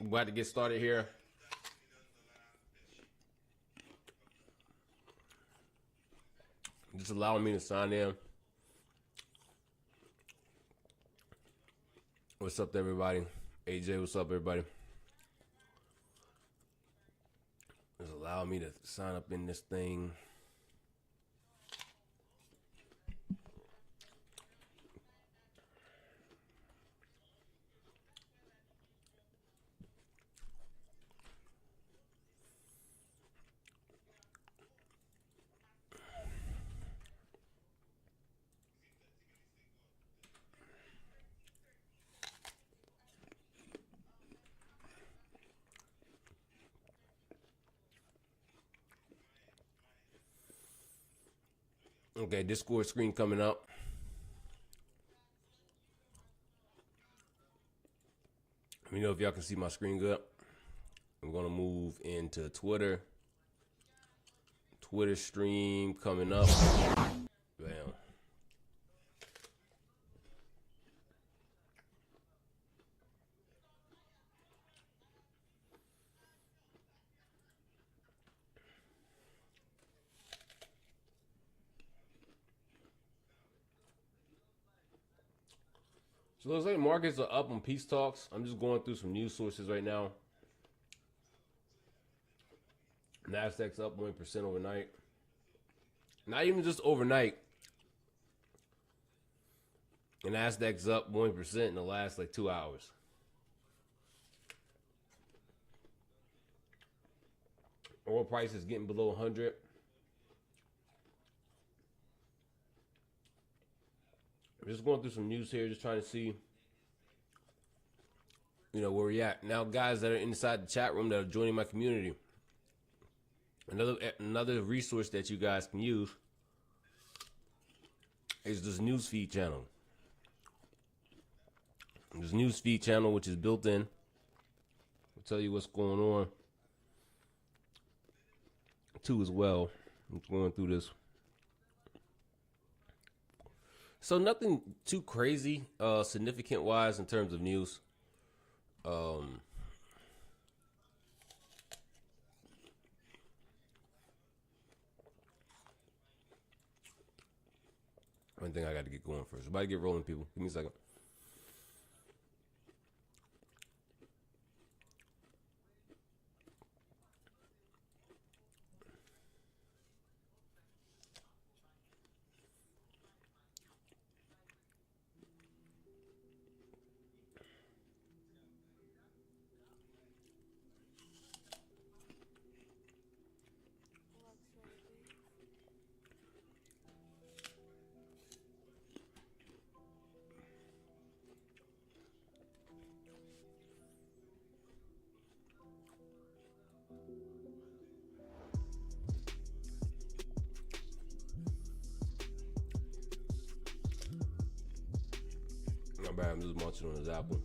We're about to get started here. Just allowing me to sign in. What's up to everybody? AJ, what's up everybody? Just allow me to sign up in this thing. Okay, Discord screen coming up. Let me know if y'all can see my screen good. I'm gonna move into Twitter. Twitter stream coming up. Bam. So it looks like markets are up on peace talks. I'm just going through some news sources right now. Nasdaq's up 1% overnight. Not even just overnight. And Nasdaq's up 1% in the last like 2 hours. Oil price is getting below 100. I'm just going through some news here, just trying to see, where we're at. Now, guys that are inside the chat room that are joining my community, another resource that you guys can use is this newsfeed channel. This newsfeed channel, which is built in, will tell you what's going on too as well. I'm going through this. So nothing too crazy, significant wise in terms of news. One thing I got to get going first. About to get rolling, people. Give me a second. Not bad. I'm just munching on this apple.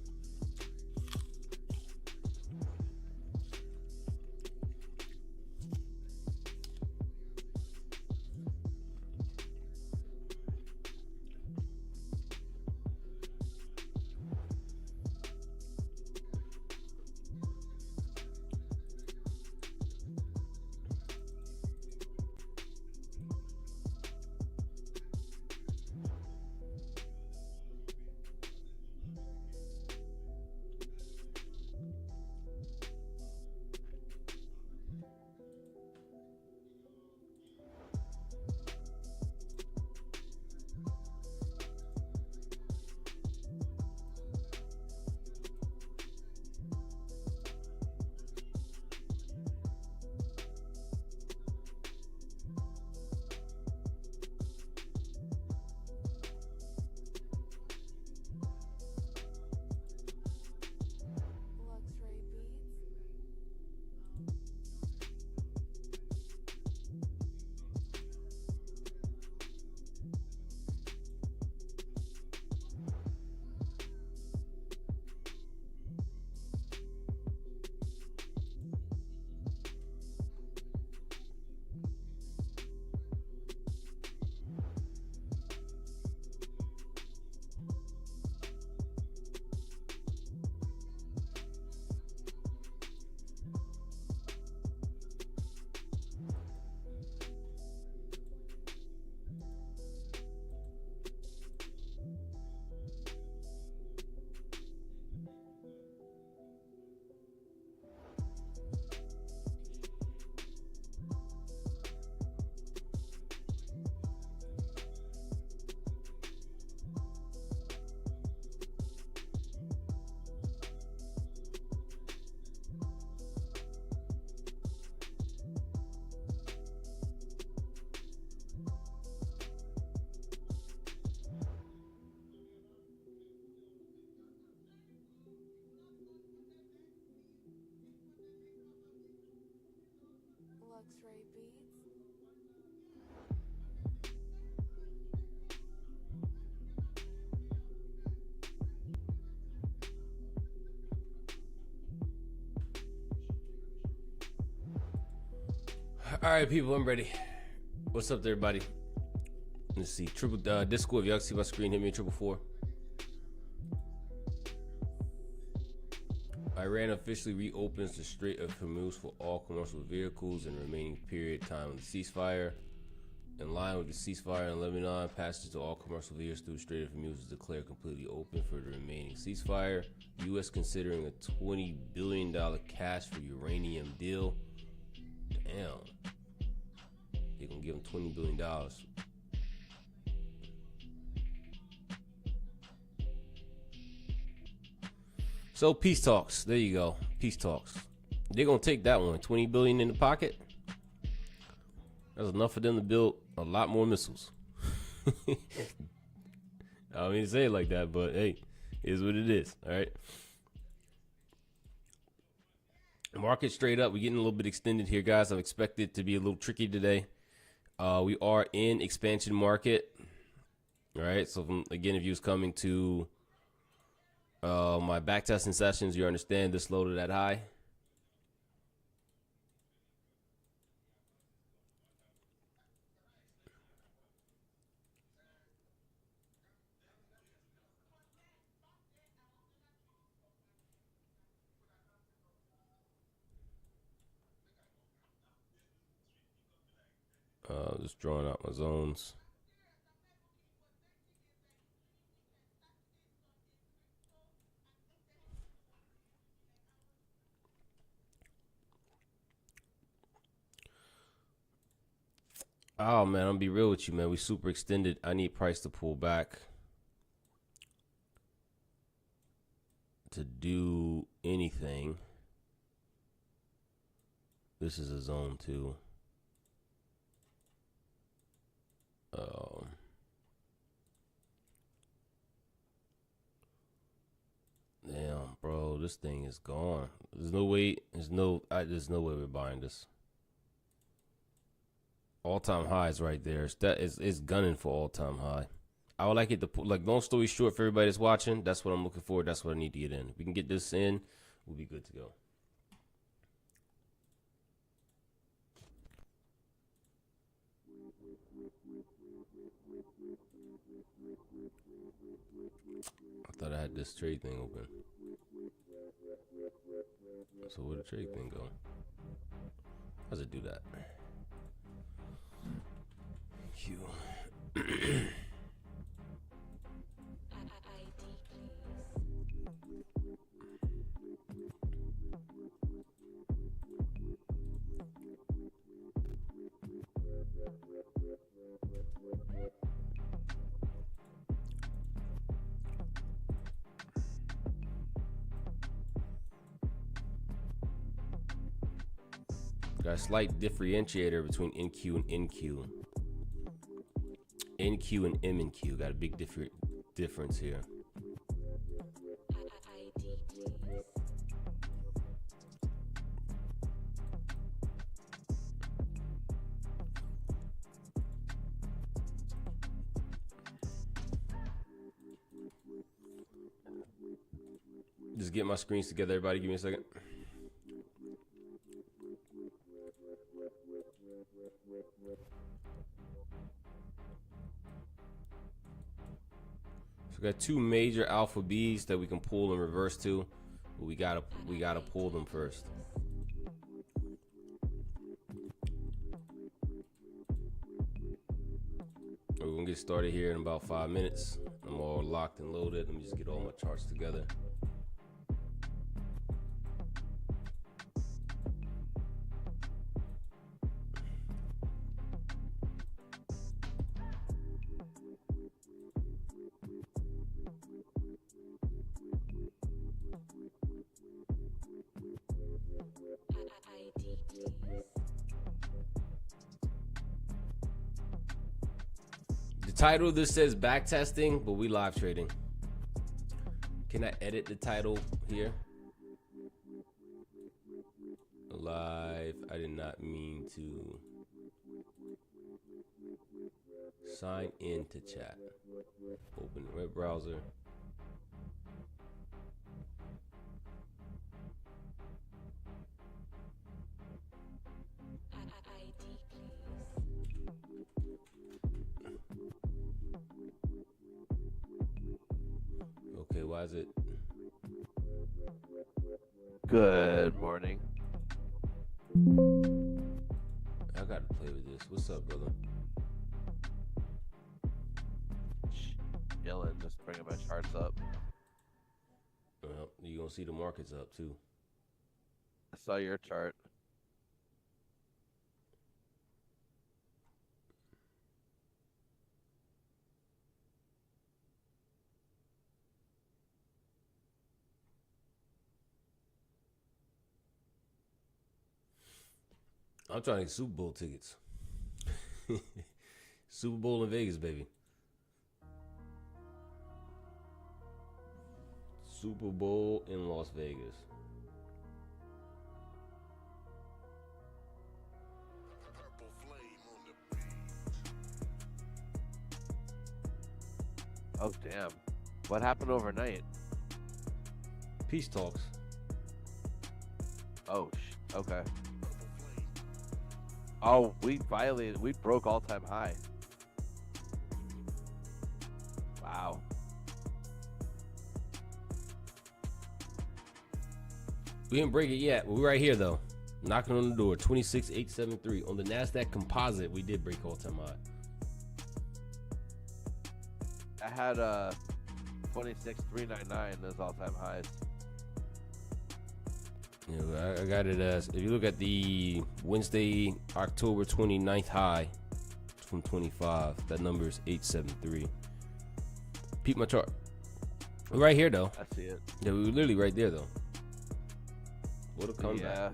All right, people, I'm ready. What's up, everybody? Let's see. Triple Discord. If y'all can see my screen, hit me at 444. Iran officially reopens the Strait of Hormuz for all commercial vehicles and remaining period time of the ceasefire. In line with the ceasefire in Lebanon, passage to all commercial vehicles through the Strait of Hormuz is declared completely open for the remaining ceasefire. U.S. considering a $20 billion cash for uranium deal. Damn. They're going to give them $20 billion. So peace talks. There you go. Peace talks. They're going to take that one. $20 billion in the pocket. That's enough for them to build a lot more missiles. I don't mean to say it like that, but hey, it is what it is. All right. Market straight up. We're getting a little bit extended here, guys. I expect it to be a little tricky today. We are in expansion market. All right. So again, if you was coming to my backtesting sessions, you understand this loaded at high. Just drawing out my zones. Oh, man, I'm going to be real with you, man. We super extended. I need price to pull back to do anything. This is a zone, too. Damn, bro, this thing is gone. There's no way. There's no way we're buying this. All-time high is right there. It's gunning for all-time high. I would like it to put, like, long story short, for everybody that's watching, that's what I'm looking for. That's what I need to get in. If we can get this in, we'll be good to go. I thought I had this trade thing open. So where'd the trade thing go? How does it do that? Q. Got a slight differentiator between NQ and NQ. NQ and M and Q got a big difference here. Just get my screens together, everybody. Give me a second. So we got two major alpha Bs that we can pull and reverse to, but we gotta pull them first. We're gonna get started here in about 5 minutes. I'm all locked and loaded. Let me just get all my charts together. Title of this says backtesting, but we live trading. Can I edit the title here? A live. I did not mean to sign in to chat. Open the web browser. Okay, why is it? Good morning. I gotta play with this. What's up, brother? Chilling, just bringing my charts up. Well, you gonna see the markets up too. I saw your chart. I'm trying to get Super Bowl tickets. Super Bowl in Vegas, baby. Super Bowl in Las Vegas. Oh, damn. What happened overnight? Peace talks. Oh, okay. Oh, we broke all-time high. Wow. We didn't break it yet. We're right here though. Knocking on the door. 26,873 on the NASDAQ Composite. We did break all-time high. I had 26,399 those all-time highs. Yeah, I got it as, if you look at the Wednesday, October 29th high from 25, that number is 873. Peep my chart. We're right here though. I see it. Yeah, we were literally right there though. What a comeback. Yeah.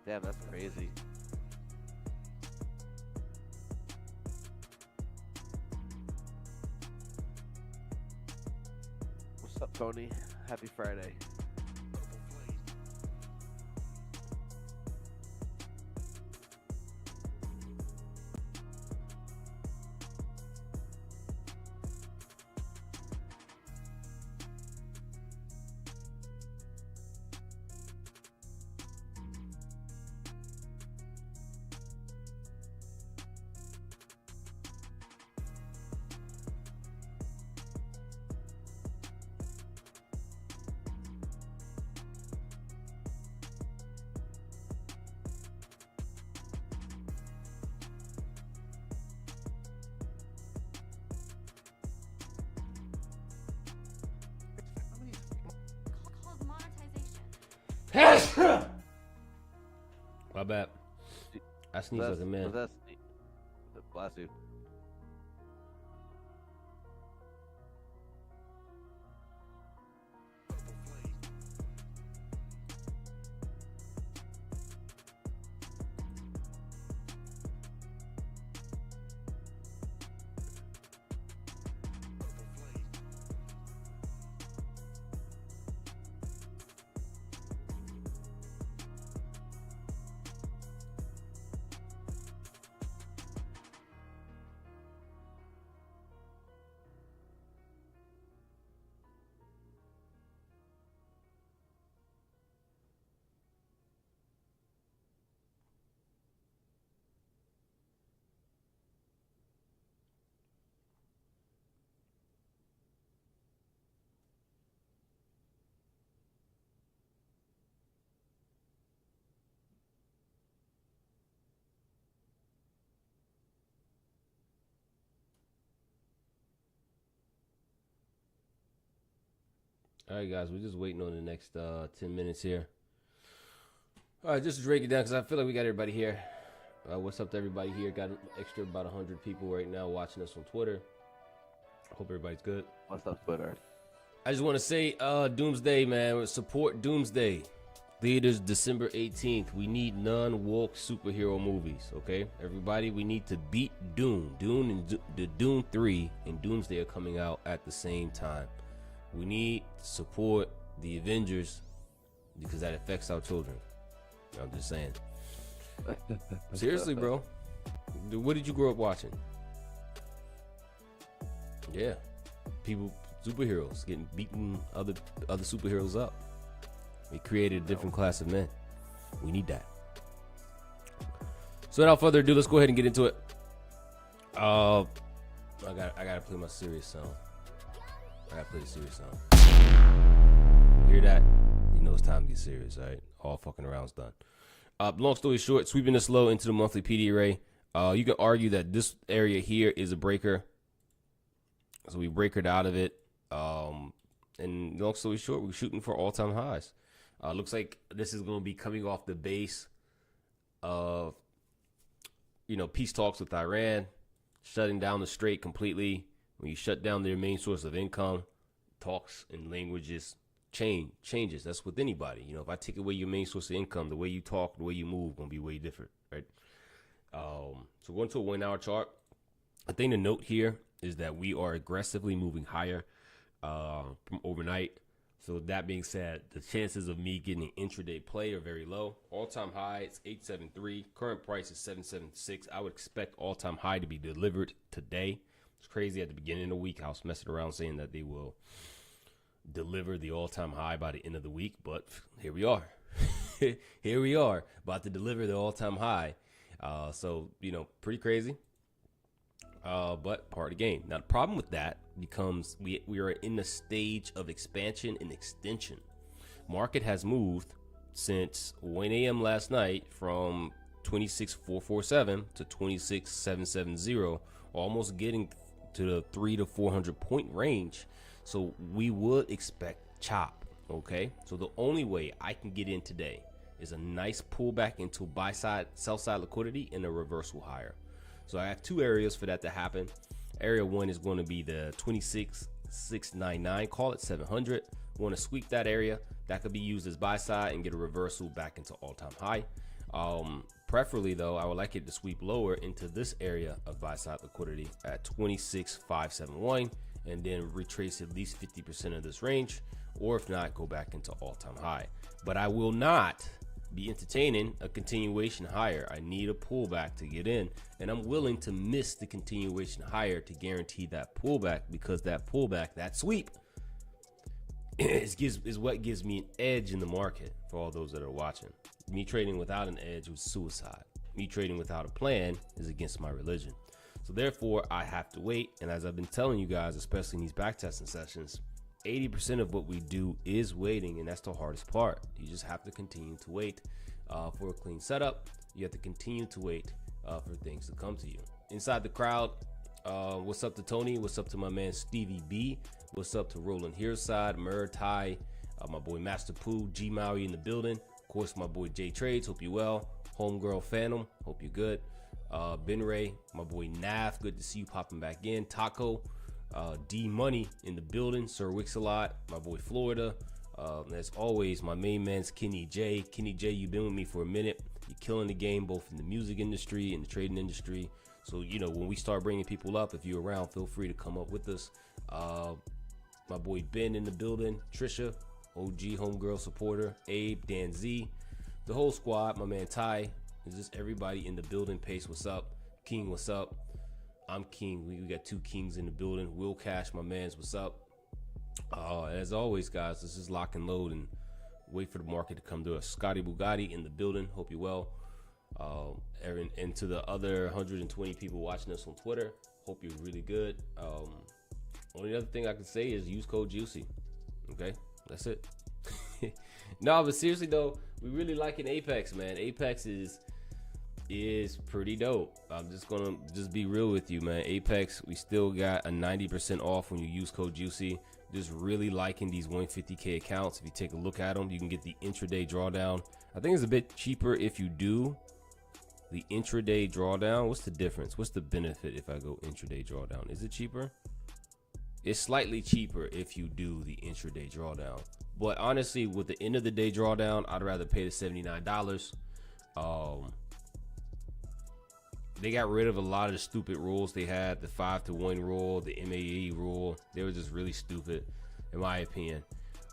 Damn, that's crazy. What's up, Tony? Happy Friday. My bad. I sneeze like a man. Bless you. All right, guys, we're just waiting on the next 10 minutes here. All right, just to break it down because I feel like we got everybody here. What's up to everybody here? Got extra about 100 people right now watching us on Twitter. Hope everybody's good. What's up, Twitter? I just want to say, Doomsday, man. Support Doomsday. Theaters December 18th. We need non-woke superhero movies, okay? Everybody, we need to beat Dune. Dune and the Dune 3 and Doomsday are coming out at the same time. We need to support the Avengers because that affects our children. I'm just saying. Seriously, bro. What did you grow up watching? Yeah. People, superheroes getting beating other superheroes up. It created a different class of men. We need that. So without further ado, let's go ahead and get into it. I gotta play my serious song. I gotta play the serious song. You hear that? You know it's time to get serious, all right? All fucking around's done. Long story short, sweeping this low into the monthly PD array. You can argue that this area here is a breaker. So we breakered out of it. And long story short, we're shooting for all-time highs. Looks like this is going to be coming off the base of, peace talks with Iran, shutting down the strait completely. When you shut down their main source of income, talks and languages changes. That's with anybody. If I take away your main source of income, the way you talk, the way you move, going to be way different, right? So going to a 1 hour chart. I think the note here is that we are aggressively moving higher from overnight. So that being said, the chances of me getting an intraday play are very low. All-time high, it's 873. Current price is 776. I would expect all-time high to be delivered today. It's crazy. At the beginning of the week, I was messing around saying that they will deliver the all-time high by the end of the week, but here we are. Here we are, about to deliver the all-time high. So, pretty crazy. But part of the game. Now, the problem with that becomes we are in the stage of expansion and extension. Market has moved since 1 a.m. last night from 26,447 to 26,770, almost getting to the 300 to 400 point range. So we would expect chop. Okay. So the only way I can get in today is a nice pullback into buy side, sell side liquidity and a reversal higher. So I have two areas for that to happen. Area one is going to be the 26,699, call it 700. We want to sweep that area. That could be used as buy side and get a reversal back into all-time high. Preferably though, I would like it to sweep lower into this area of buy side liquidity at 26,571 and then retrace at least 50% of this range, or if not, go back into all-time high. But I will not be entertaining a continuation higher. I need a pullback to get in, and I'm willing to miss the continuation higher to guarantee that pullback, because that pullback, that sweep is what gives me an edge in the market. For all those that are watching, me trading without an edge was suicide. Me trading without a plan is against my religion. So therefore I have to wait. And as I've been telling you guys, especially in these backtesting sessions, 80% of what we do is waiting, and that's the hardest part. You just have to continue to wait for a clean setup. You have to continue to wait for things to come to you. Inside the crowd, what's up to Tony? What's up to my man Stevie B? What's up to Roland Hearside, Mur Tai, my boy Master Pooh, G Maui in the building. Of course, my boy J Trades, hope you well. Homegirl Phantom, hope you're good. Ben Ray, my boy Nav, good to see you popping back in. Taco, D Money in the building, Sir Wix-a-Lot, my boy Florida. As always, my main man's Kenny J. Kenny J, you've been with me for a minute. You're killing the game, both in the music industry and the trading industry. So, when we start bringing people up, if you're around, feel free to come up with us. My boy Ben in the building, Trisha, OG homegirl supporter, Abe, Dan Z, the whole squad, my man Ty. Is just everybody in the building. Pace, what's up? King, what's up? I'm King. We got two kings in the building. Will Cash, my mans, what's up? As always, guys, let's just lock and load and wait for the market to come to us. Scotty Bugatti in the building. Hope you're well. And to the other 120 people watching us on Twitter, hope you're really good. Only other thing I can say is use code Juicy. Okay, that's it. No, but seriously though, we really liking Apex, man. Apex is pretty dope. I'm just gonna be real with you, man. Apex, we still got a 90% off when you use code Juicy. Just really liking these 150k accounts. If you take a look at them, you can get the intraday drawdown. I think it's a bit cheaper if you do the intraday drawdown. What's the difference? What's the benefit if I go intraday drawdown? Is it cheaper? It's slightly cheaper if you do the intraday drawdown. But honestly, with the end of the day drawdown, I'd rather pay the $79. They got rid of a lot of the stupid rules they had. The 5-to-1 rule, the MAE rule. They were just really stupid, in my opinion.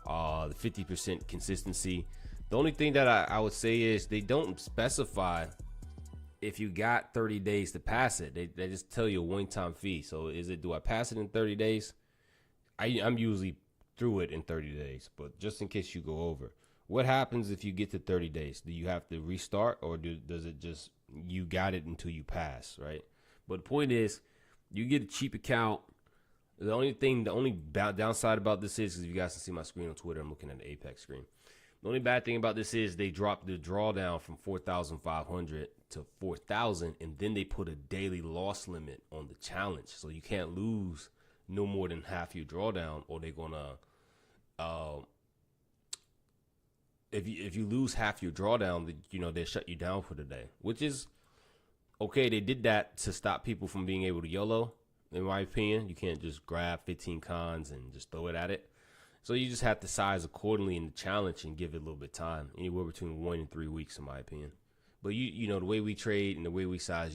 The 50% consistency. The only thing that I would say is they don't specify if you got 30 days to pass it. They just tell you a one-time fee. So is it, do I pass it in 30 days? I'm usually through it in 30 days, but just in case you go over. What happens if you get to 30 days? Do you have to restart, or does it just, you got it until you pass, right? But the point is, you get a cheap account. The only downside about this is, if you guys can see my screen on Twitter, I'm looking at the Apex screen. The only bad thing about this is they dropped the drawdown from 4,500 to 4,000, and then they put a daily loss limit on the challenge, so you can't lose no more than half your drawdown, or they're gonna, if you lose half your drawdown, they shut you down for the day, which is okay. They did that to stop people from being able to YOLO. In my opinion, you can't just grab 15 cons and just throw it at it. So you just have to size accordingly in the challenge and give it a little bit of time, anywhere between 1 and 3 weeks, in my opinion. But you know, the way we trade and the way we size,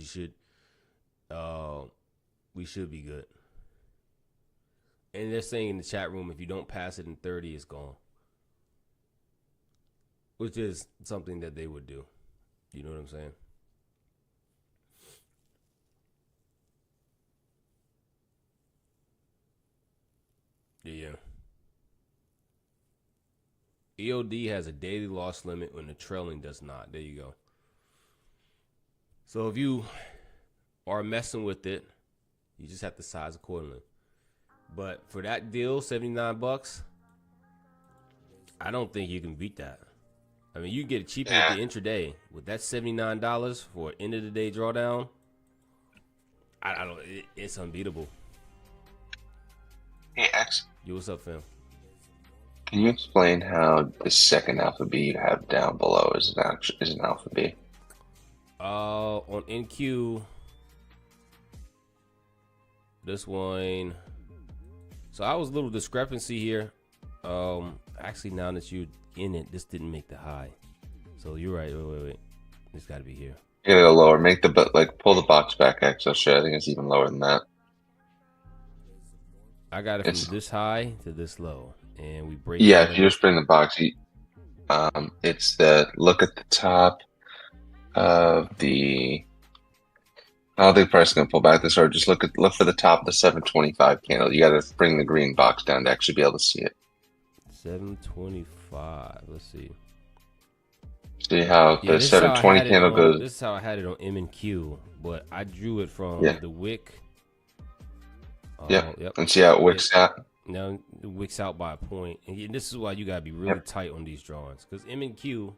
we should be good. And they're saying in the chat room, if you don't pass it in 30, it's gone, which is something that they would do. You know what I'm saying? Yeah. EOD has a daily loss limit when the trailing does not. There you go. So if you are messing with it, you just have to size accordingly. But for that deal, $79, I don't think you can beat that. I mean, you can get it cheaper at the intraday. With that $79 for end of the day drawdown, I don't. It's unbeatable. Hey, X. Yo, what's up, fam? Can you explain how the second alpha B you have down below is an alpha B? On NQ, this one. So I was a little discrepancy here. Actually, now that you're in it, this didn't make the high. So you're right. Wait. It's got to be here. You gotta go lower. Pull the box back, X. I'll show you. I think it's even lower than that. I got it from this high to this low, and we break. Yeah, if you just bring the box, it's look at the top of the. I don't think price is gonna pull back this, or just look for the top of the 725 candle. You got to bring the green box down to actually be able to see it. 725. Let's see. See how the 720 candle goes. This is how I had it on M&Q, but I drew it from the wick. Yep. And see how it wicks out. Now it wicks out by a point, and this is why you gotta be really tight on these drawings, because M&Q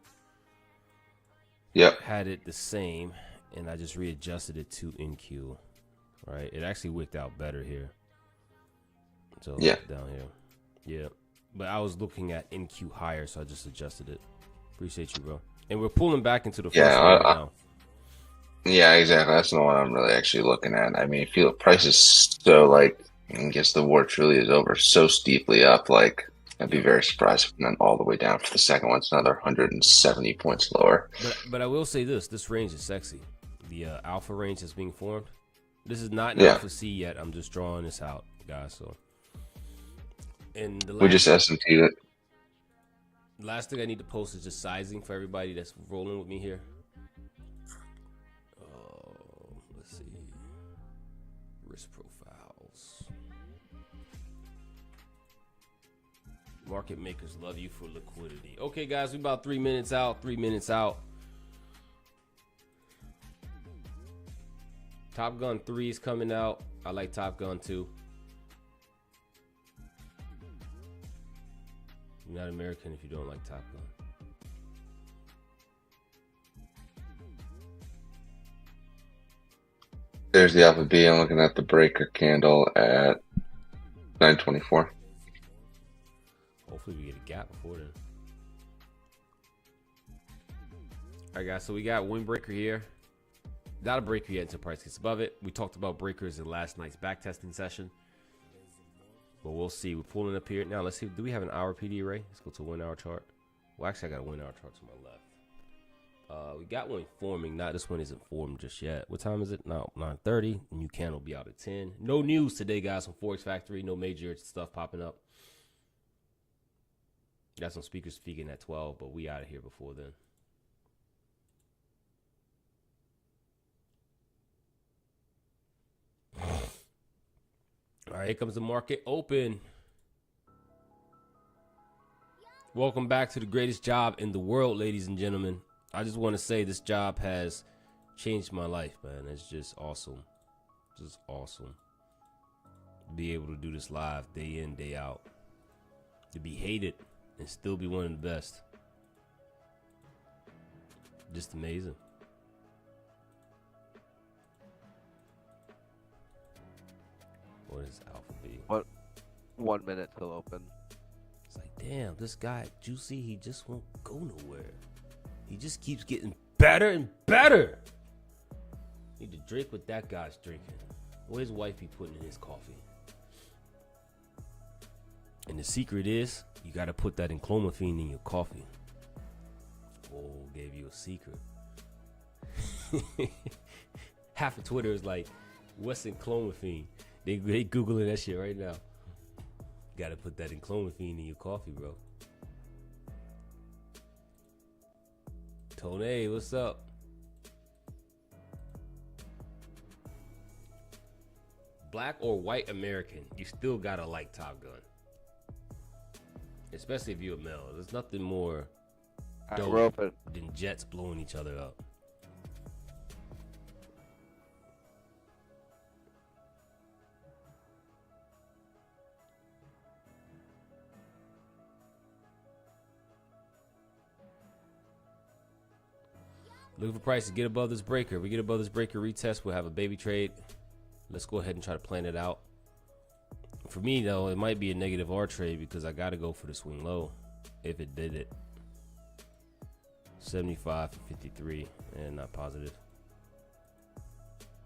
had it the same, and I just readjusted it to NQ. Right, it actually wicked out better here. So down here, but I was looking at NQ higher, so I just adjusted it. Appreciate you, bro. And we're pulling back into the first one now. Yeah, exactly. That's the one I'm really actually looking at. I mean, if the price is so, I guess the war truly is over, so steeply up, I'd be very surprised if it went all the way down for the second one. It's another 170 points lower. But I will say this range is sexy. The alpha range that's being formed. This is not an alpha C yet. I'm just drawing this out, guys. So, and we just SMT'd it. Last thing I need to post is just sizing for everybody that's rolling with me here. Let's see. Risk profiles. Market makers love you for liquidity. Okay, guys, we're about 3 minutes out. 3 minutes out. Top Gun 3 is coming out. I like Top Gun 2. You're not American if you don't like Top Gun. There's the alpha B. I'm looking at the breaker candle at 924. Hopefully we get a gap before then. All right, guys, so we got one breaker here. Not a breaker yet until price gets above it. We talked about breakers in last night's backtesting session. But we'll see. We're pulling up here now. Let's see. Do we have an hour PD array? Let's go to 1 hour chart. Well, actually, I got a 1 hour chart to my left. We got one forming. Not this one isn't formed just yet. What time is it? No, 9:30. New can will be out at 10. No news today, guys, from Forex Factory. No major stuff popping up. Got some speakers speaking at 12, but we out of here before then. All right, here comes the market open. Welcome back to the greatest job in the world, ladies and gentlemen. I just want to say this job has changed my life, man. It's just awesome. Just awesome. To be able to do this live day in, day out. To be hated and still be one of the best. Just amazing. What is Alpha B? What? 1 minute till open. It's like, damn, this guy, Juicy, he just won't go nowhere. He just keeps getting better and better. Need to drink what that guy's drinking. What his wife be putting in his coffee. And the secret is, you got to put that enclomiphene in your coffee. Oh, gave you a secret. Half of Twitter is like, what's enclomiphene? They Googling that shit right now. Got to put that enclomiphene in your coffee, bro. Tony, what's up? Black or white American, you still gotta like Top Gun. Especially if you're a male. There's nothing more dope than jets blowing each other up. Looking for prices, get above this breaker. We get above this breaker retest, we'll have a baby trade. Let's go ahead and try to plan it out. For me, though, it might be a negative R trade because I got to go for the swing low if it did it. 75 for 53 and not positive.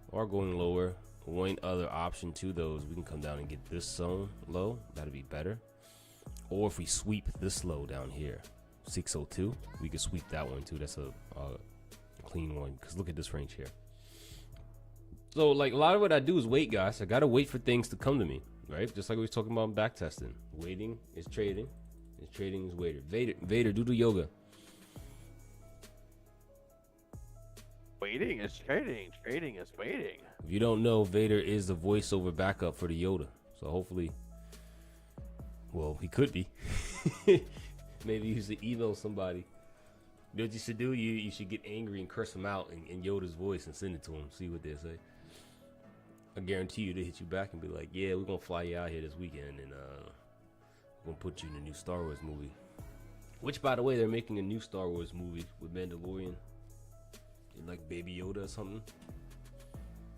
Or going lower. One other option to those, we can come down and get this zone low. That'd be better. Or if we sweep this low down here, 602, we could sweep that one too. That's a clean one because look at this range here. So like a lot of what I do is wait, guys. I gotta wait for things to come to me, right? Just like we was talking about back testing. Waiting is trading, and trading is waiting. Vader, do the yoga. Waiting is trading. Trading is waiting. If you don't know, Vader is the voiceover backup for the Yoda. So hopefully, well, he could be. Maybe you should email somebody. You know what you should do? You should get angry and curse them out in Yoda's voice and send it to them. See what they say. I guarantee you they hit you back and be like, yeah, we're going to fly you out here this weekend and we're going to put you in a new Star Wars movie. Which, by the way, they're making a new Star Wars movie with Mandalorian. And like Baby Yoda or something.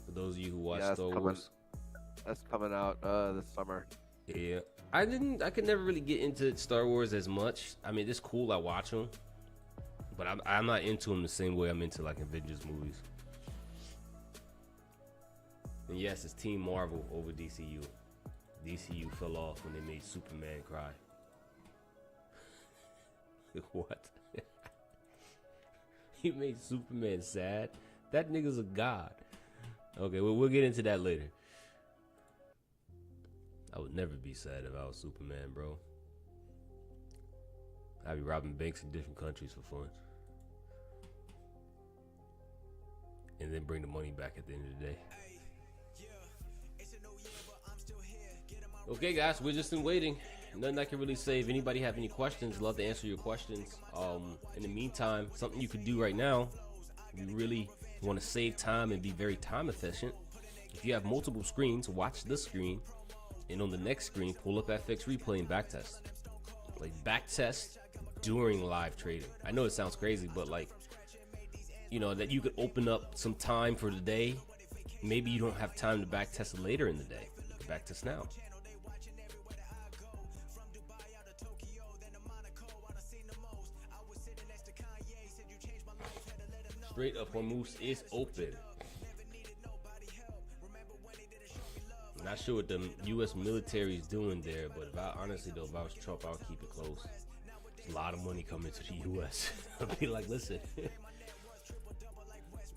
For those of you who watch Star Wars. That's coming out this summer. Yeah. I could never really get into Star Wars as much. I mean, it's cool. I watch them. But I'm not into them the same way I'm into like Avengers movies. And yes, it's Team Marvel over DCU. DCU fell off when they made Superman cry. What? He made Superman sad? That nigga's a god. Okay, well, we'll get into that later. I would never be sad if I was Superman, bro. I'd be robbing banks in different countries for fun. And then bring the money back at the end of the day. Okay, guys, we're just in waiting. Nothing I can really say. If anybody have any questions, love to answer your questions. In the meantime, something you could do right now, you really want to save time and be very time efficient. If you have multiple screens, watch this screen. And on the next screen, pull up FX replay and backtest. Like backtest during live trading. I know it sounds crazy, but like, you know, that you could open up some time for the day. Maybe you don't have time to backtest later in the day. Backtest now. Straight up Hormuz is open. Not sure what the U.S. military is doing there, but honestly though, if I was Trump, I would keep it close. There's a lot of money coming to the U.S. I'd be like, listen,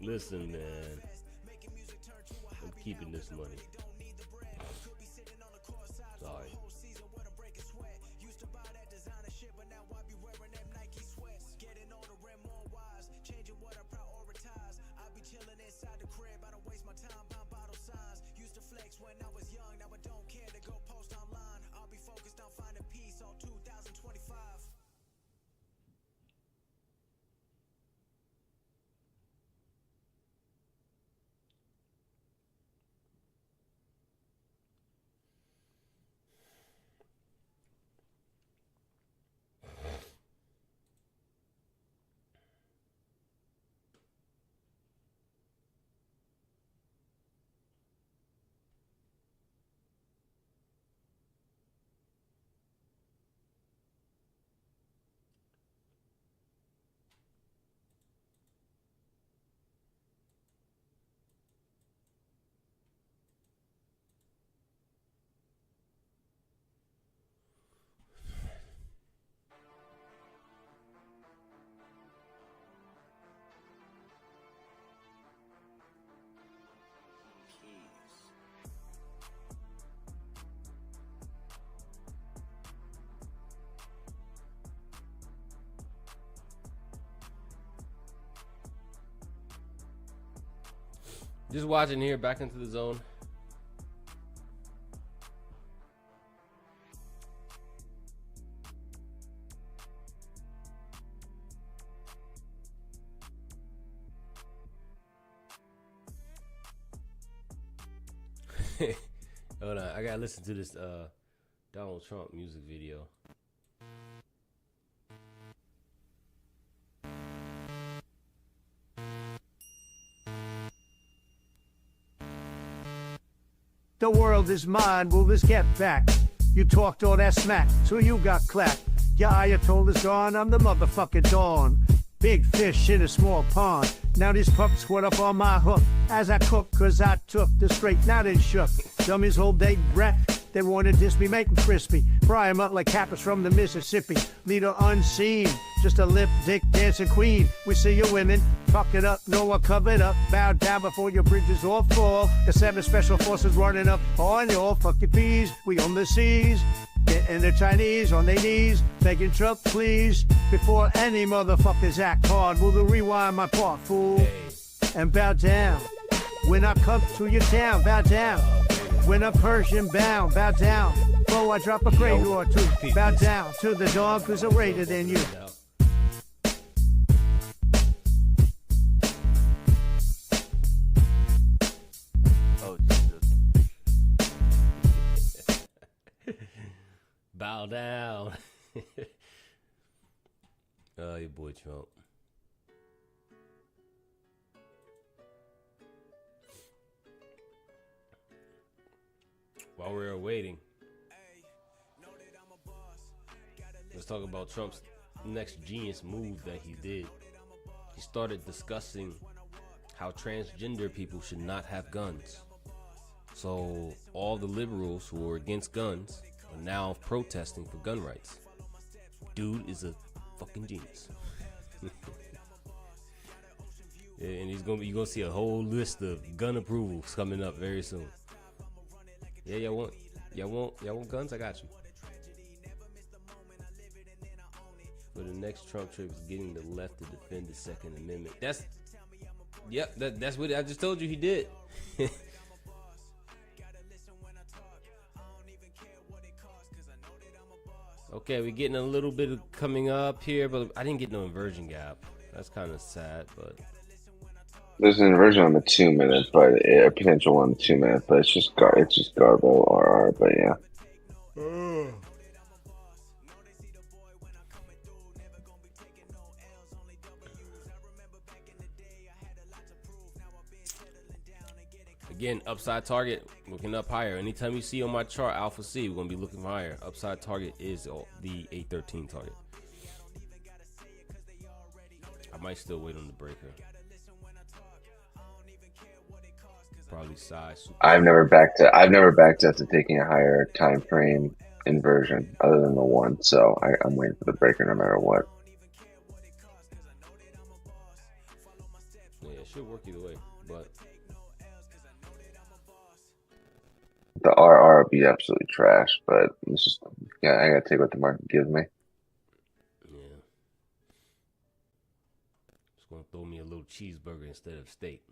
listen, man, I'm keeping this money. Sorry. Just watching here, back into the zone. Hold on, I gotta listen to this Donald Trump music video. The world is mine, will this get back? You talked all that smack, so you got clapped. Your Ayatollah's gone, I'm the motherfucking Dawn. Big fish in a small pond. Now these pups went up on my hook as I cook, cause I took the straight, now they shook. Dummies hold they breath, they wanna diss me, make them crispy. Fry 'em up like cappers from the Mississippi. Leader unseen, just a lip dick dancing queen. We see you women, fuck it up, no one covered up. Bow down before your bridges all fall. The 7 special forces running up on your fucking fees. We on the seas, getting the Chinese on their knees, begging Trump please. Before any motherfuckers act hard, will you rewind my part, fool? And bow down. When I come to your town, bow down. When I'm Persian bound, bow down. Before I drop a cradle or two, bow down to the dog who's a rated than you. Oh, Jesus. Bow down. Oh, your boy Trump. While we're waiting, let's talk about Trump's next genius move that he did. He started discussing how transgender people should not have guns. So all the liberals who are against guns are now protesting for gun rights. Dude is a fucking genius. And you're gonna see a whole list of gun approvals coming up very soon. Yeah, y'all want guns? I got you. For the next Trump trip is getting the left to defend the Second Amendment. That's what I just told you he did. Okay, we're getting a little bit of coming up here, but I didn't get no inversion gap. That's kind of sad, but There's an inversion on the 2 minute, but a potential on the 2 minute, but it's just garbo RR, but yeah. again, upside target looking up higher. Anytime you see on my chart Alpha C, we're gonna be looking higher. Upside target is the 813 target. I might still wait on the breaker. probably size. Super I've never backtested taking a higher time frame inversion other than the one, so I'm waiting for the breaker no matter what. Yeah, it should work either way, but The RR would be absolutely trash, but it's just I gotta take what the market gives me. yeah, it's gonna throw me a little cheeseburger instead of steak.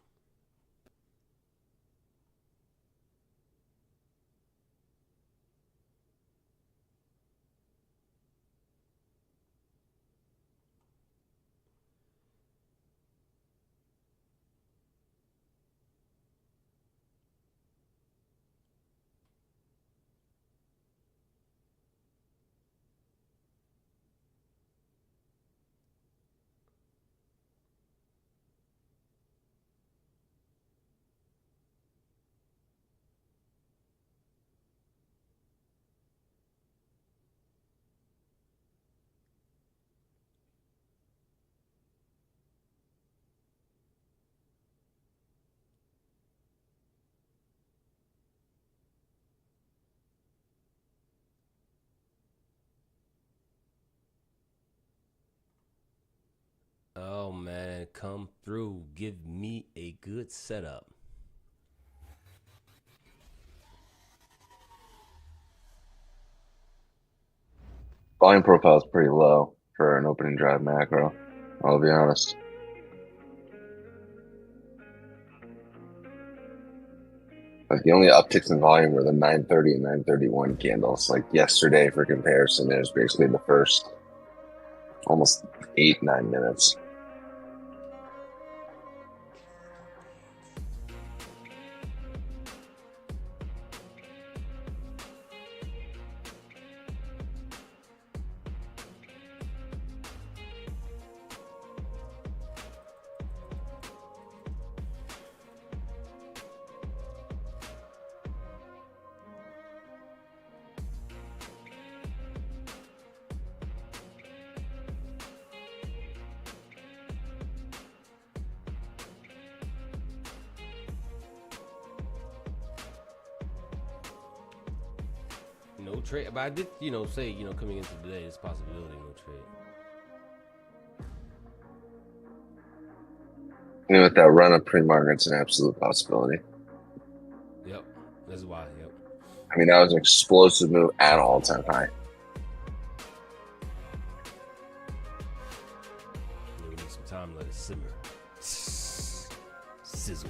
Oh man, come through. Give me a good setup. Volume profile is pretty low for an opening drive macro. I'll be honest. Like the only upticks in volume were the 930 and 931 candles. Like yesterday, for comparison, it was basically the first almost 8-9 minutes. No trade, but I did, say, coming into today, it's possibility no trade. With that run up pre-market, it's an absolute possibility. Yep, that's why. Yep. I mean, that was an explosive move at all-time high. We need some time to let it simmer. Sizzle.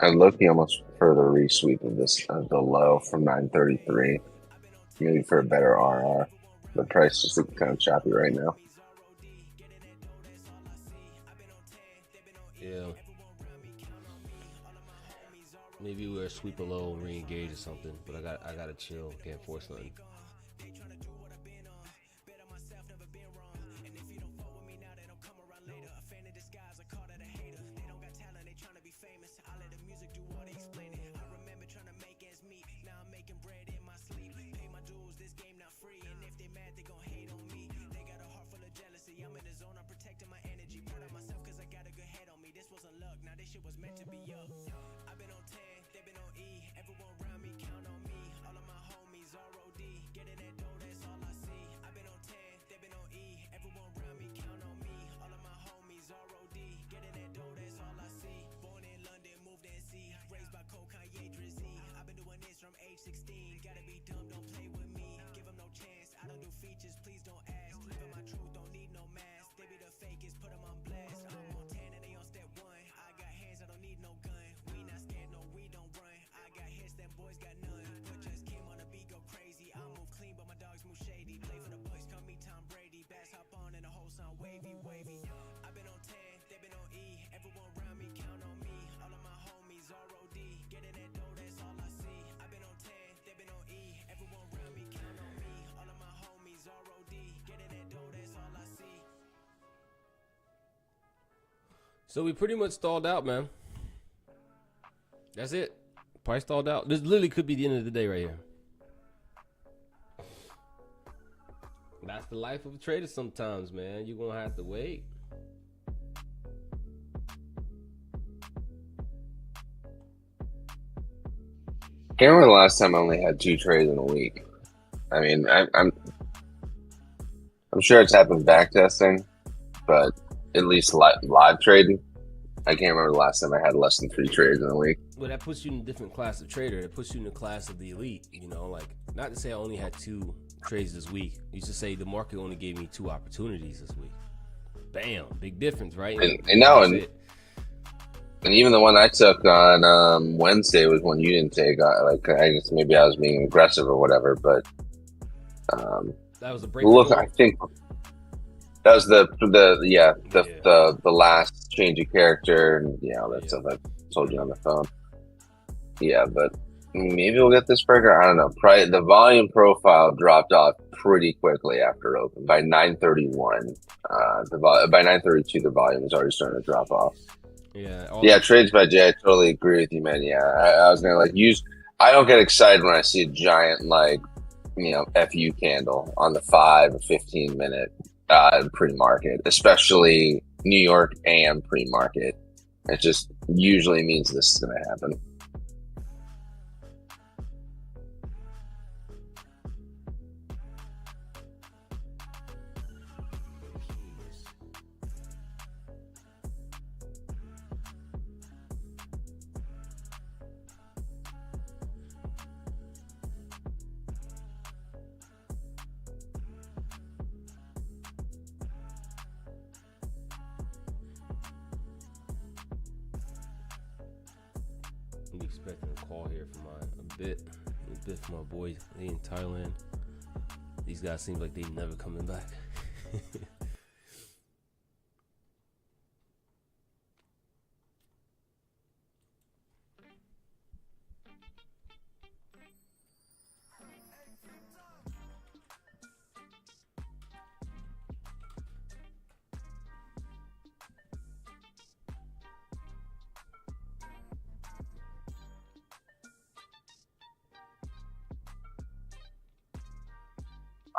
low-key almost prefer the resweep of this the low from 933, maybe for a better RR. The price just looks kind of choppy right now. Yeah. Maybe we'll sweep a low, re-engage or something. But I gotta chill. Can't force nothing. So we pretty much stalled out, man. That's it. Price stalled out. This literally could be the end of the day right here. That's the life of a trader sometimes, man. You're going to have to wait. Can't remember the last time I only had 2 trades in a week. I mean, I'm sure it's happened backtesting, but at least live trading, I can't remember the last time I had less than 3 trades in a week. Well, that puts you in a different class of trader. It puts you in the class of the elite. You know, like, not to say I only had 2 trades this week. You should say the market only gave me 2 opportunities this week. Bam, big difference, right? And even the one I took on Wednesday was one you didn't take. I guess maybe I was being aggressive or whatever, but that was a break. Look, I think that was the last change of character and that stuff I told you on the phone. Yeah, but maybe we'll get this breaker. I don't know. The volume profile dropped off pretty quickly after open. By 9:31, by 9:32, the volume was already starting to drop off. Yeah, trades by Jay. I totally agree with you, man. Yeah, I was gonna use. I don't get excited when I see a giant FU candle on the 5 or 15 minute pre-market, especially New York AM pre-market. It just usually means this is gonna happen. I'm expecting a call here from a bit from my boys in Thailand. These guys seem like they never coming back.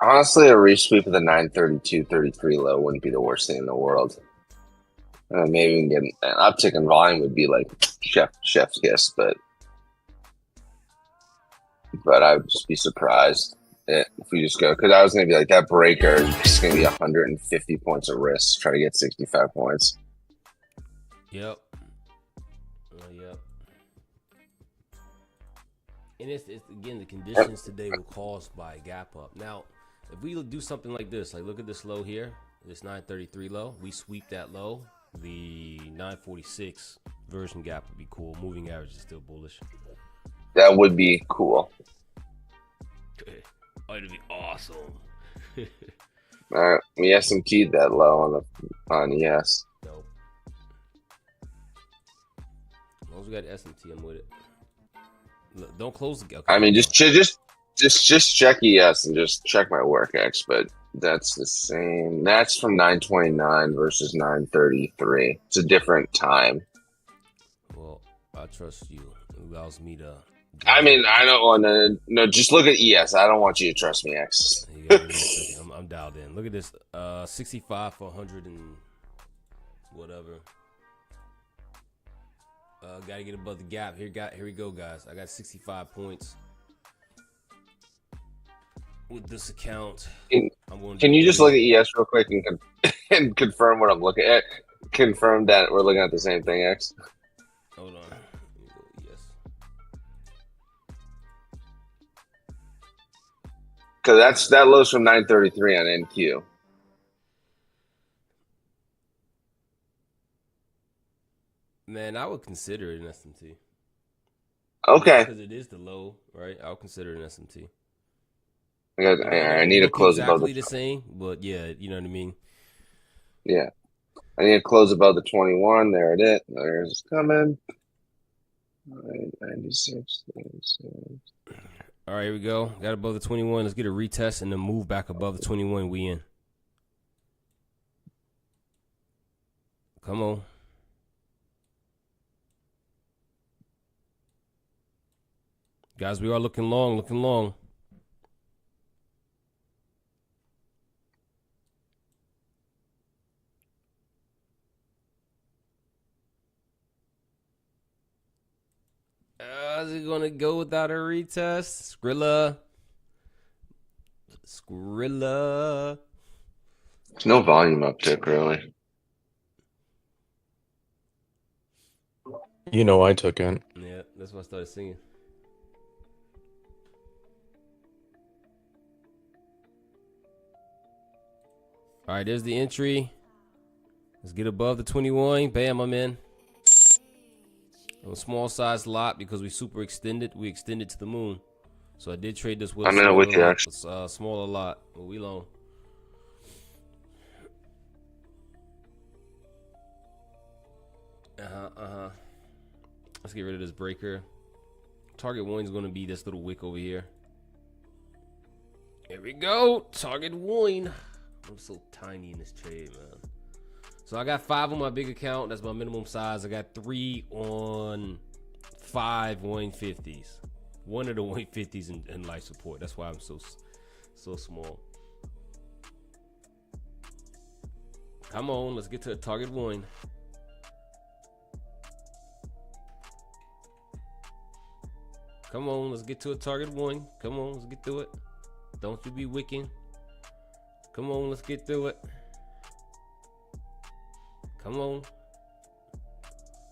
Honestly, a resweep of the 932.33 low wouldn't be the worst thing in the world. Maybe we can get an uptick in volume would be like chef's kiss, but I would just be surprised if we just go, because I was gonna be like, that breaker is just gonna be 150 points of risk, try to get 65 points. Yep. Yep. And it's again, the conditions today were caused by a gap up. Now, if we do something like this, like look at this low here, this 933 low, we sweep that low, the 946 Version gap would be cool. Moving average is still bullish. That would be cool. Oh, it'd be awesome. We SMT'd that low on ES. Nope. As long as we got SMT, I'm with it. Look, don't close the gap. I mean, just check ES and just check my work X, but that's the same. That's from 929 versus 933. It's a different time. Well, I trust you. It allows me to. I mean, I don't want to. No, just look at ES. I don't want you to trust me, X. I'm dialed in. Look at this. 65 for 100 and whatever. Got to get above the gap. Here we go, guys. I got 65 points with this account. Can you just look at ES real quick and confirm what I'm looking at? Confirm that we're looking at the same thing, X. Hold on. Let me go ES. Because that low's from 933 on NQ. Man, I would consider it an SMT. Okay. Because it is the low, right? I would consider it an SMT. I need to close exactly above the same, but yeah, you know what I mean. Yeah, I need to close above the 21. There it is. There's coming. 96. All right, here we go. Got above the 21. Let's get a retest and then move back above the 21. We in. Come on. Guys, we are looking long, looking long. Is it going to go without a retest? Skrilla. There's no volume uptick, really. You know I took it. Yeah, that's why I started singing. All right, there's the entry. Let's get above the 21. Bam, I'm in. A small size lot because we super extended. We extended to the moon. So I did trade this with I'm in it with you, actually. Smaller lot. But we long. Let's get rid of this breaker. Target one is going to be this little wick over here. Here we go. Target one. I'm so tiny in this trade, man. So I got 5 on my big account. That's my minimum size. I got 3 on 5 150s. One of the 150s in life support. That's why I'm so small. Come on, let's get to the target one. Come on, let's get to a target one. Come on, let's get through it. Don't you be wicking. Come on, let's get through it. Come on.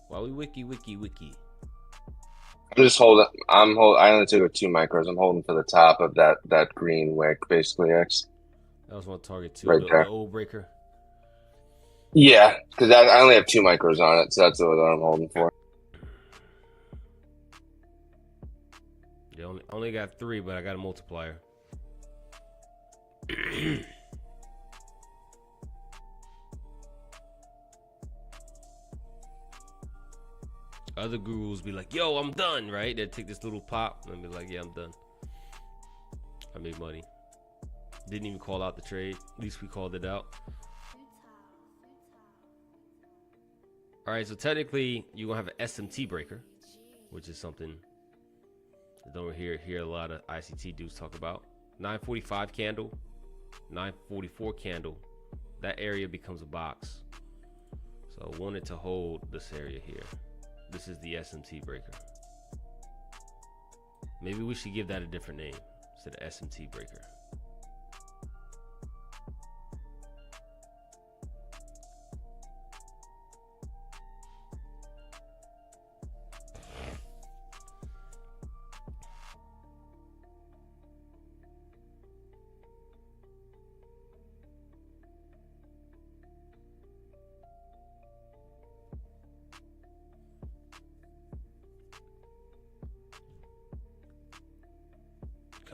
Why we wiki? I'm just holding. I only took 2 micros. I'm holding for the top of that green wick, basically, X. That was my target too. Right there. The old breaker. Yeah, because I only have 2 micros on it, so that's what I'm holding for. Yeah, only got 3, but I got a multiplier. Other gurus be like, yo, I'm done, right? They take this little pop and be like, yeah, I'm done. I made money. Didn't even call out the trade. At least we called it out. All right, so technically you're gonna have an SMT breaker, which is something that don't hear a lot of ICT dudes talk about. 945 candle, 944 candle. That area becomes a box. So I wanted to hold this area here. This is the SMT breaker. Maybe we should give that a different name instead of SMT breaker.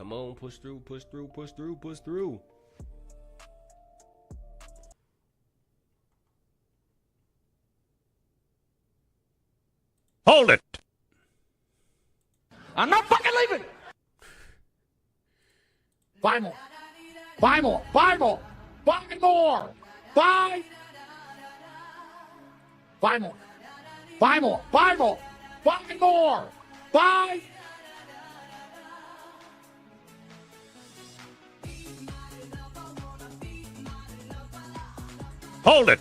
Come on, push through, push through, push through, push through. Hold it! I'm not fucking leaving! Buy more! Buy more! Buy more! Buy more! Buy! Buy more! Buy more! Buy more! Buy more! Buy! Hold it!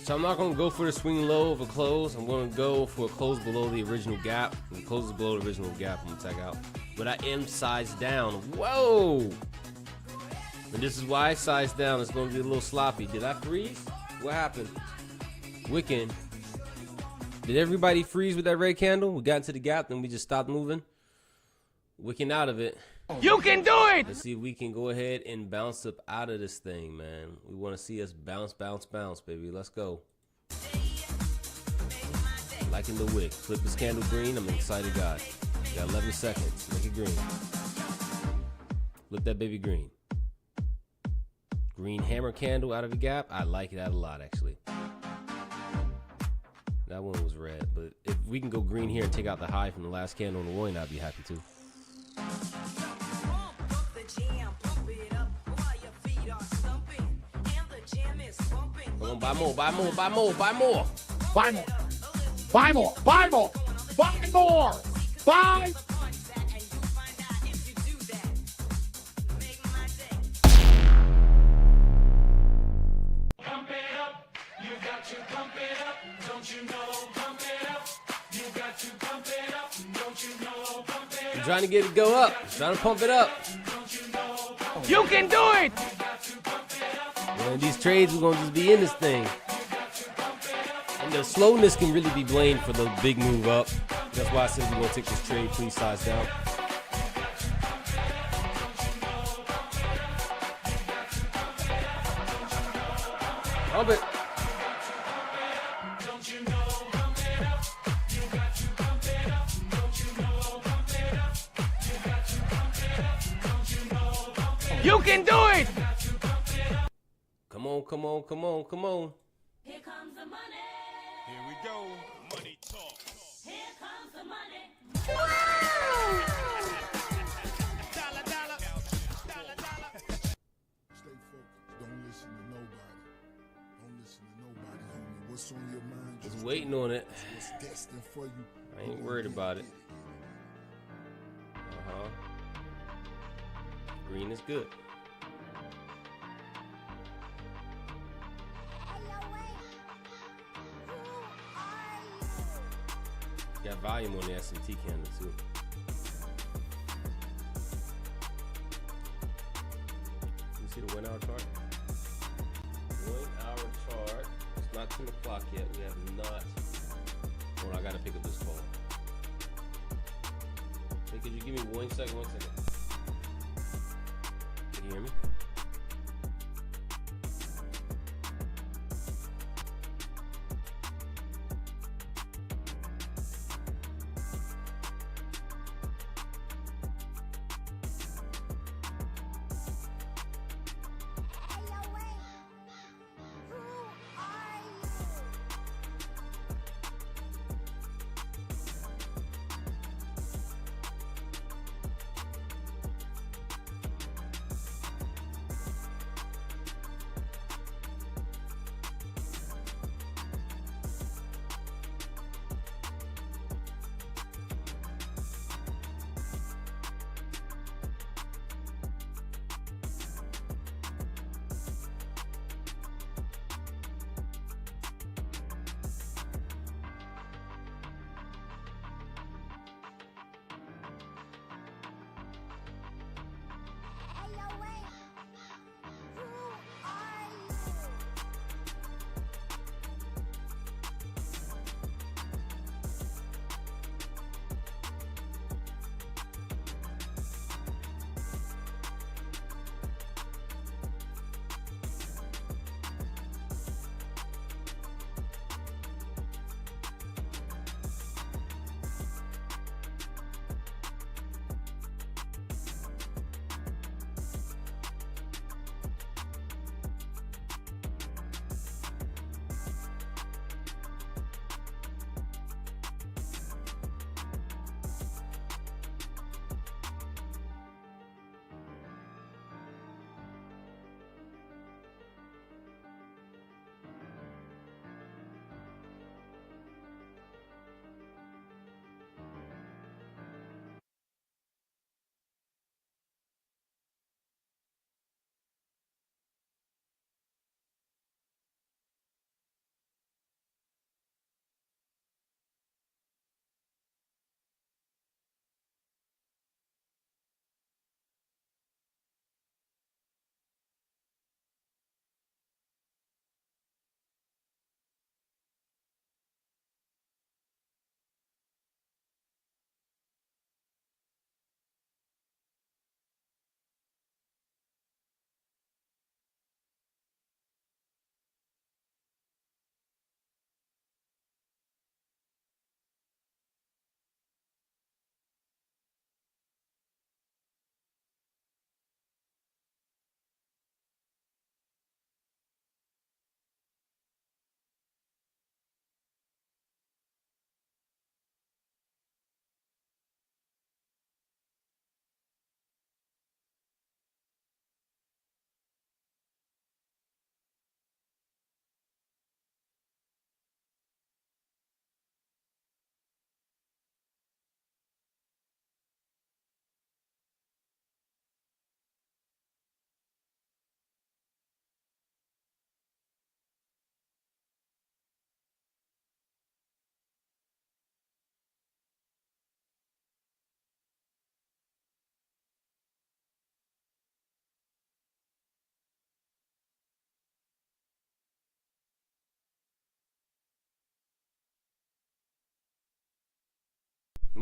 So I'm not going to go for the swing low of a close. I'm going to go for a close below the original gap. If it closes below the original gap, I'm going to tag out. But I am sized down. Whoa! And this is why I sized down. It's going to be a little sloppy. Did I freeze? What happened? Wicking. Did everybody freeze with that red candle? We got into the gap, then we just stopped moving. Wicking out of it. You can do it! Let's see if we can go ahead and bounce up out of this thing, man. We want to see us bounce, bounce, bounce, baby. Let's go. Liking the wick. Flip this candle green. I'm an excited guy. Got 11 seconds. Make it green. Flip that baby green. Green hammer candle out of the gap. I like that a lot, actually. That one was red, but if we can go green here and take out the high from the last candle in the loin, I'd be happy too. Come on, buy more, buy more, buy more, buy more. Buy more! Buy more! Buy more! Buy more! Buy! Pump it up, you got to pump it up, don't you know? Pump it up, you got to pump it up, don't you know? Pump it up. I'm trying to get it go up. I'm trying to pump it up. You can do it! Man, these trades, we're going to just be in this thing. And the slowness can really be blamed for the big move up. That's why I said we're going to take this trade. Please size down. Pump it. You can do it! Come on, come on, come on, come on. Here comes the money. Here we go. Money talk. Here comes the money. Dollar, dollar. Dollar, dollar. Stay focused. Don't listen to nobody. Don't listen to nobody, homie. What's on your mind? Just waiting on it. What's destined for you. I ain't worried about it. Green is good. Got volume on the S&T candle too. You see the 1 hour chart? 1 hour chart. It's not 10 o'clock yet. We have not. Hold on, I gotta pick up this call. Hey, could you give me 1 second? 1 second. Can you hear me?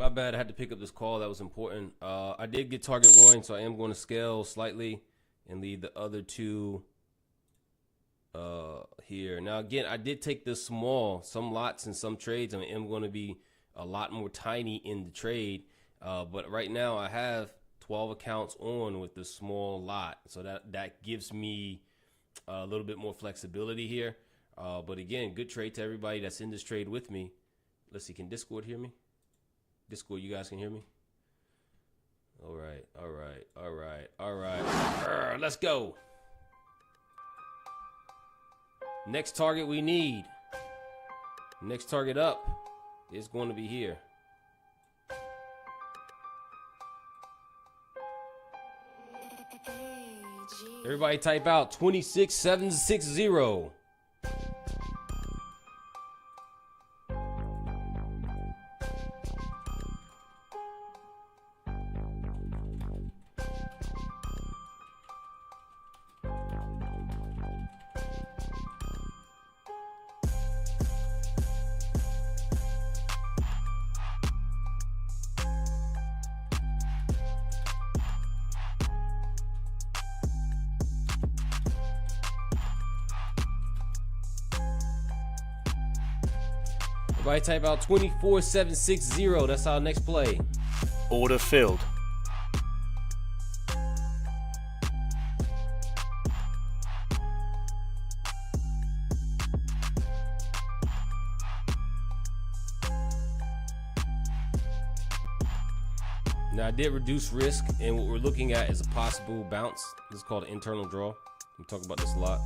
My bad. I had to pick up this call. That was important. I did get target one, so I am going to scale slightly and leave the other two here. Now, again, I did take this small. Some lots and some trades, I am going to be a lot more tiny in the trade. But right now, I have 12 accounts on with the small lot. So that gives me a little bit more flexibility here. But again, good trade to everybody that's in this trade with me. Let's see, can Discord hear me? Discord, you guys can hear me? All right. Let's go. Next target we need. Next target up is going to be here. Everybody type out 26760. Everybody type out 24760. That's our next play. Order filled. Now I did reduce risk, and what we're looking at is a possible bounce. This is called an internal draw. We talk about this a lot.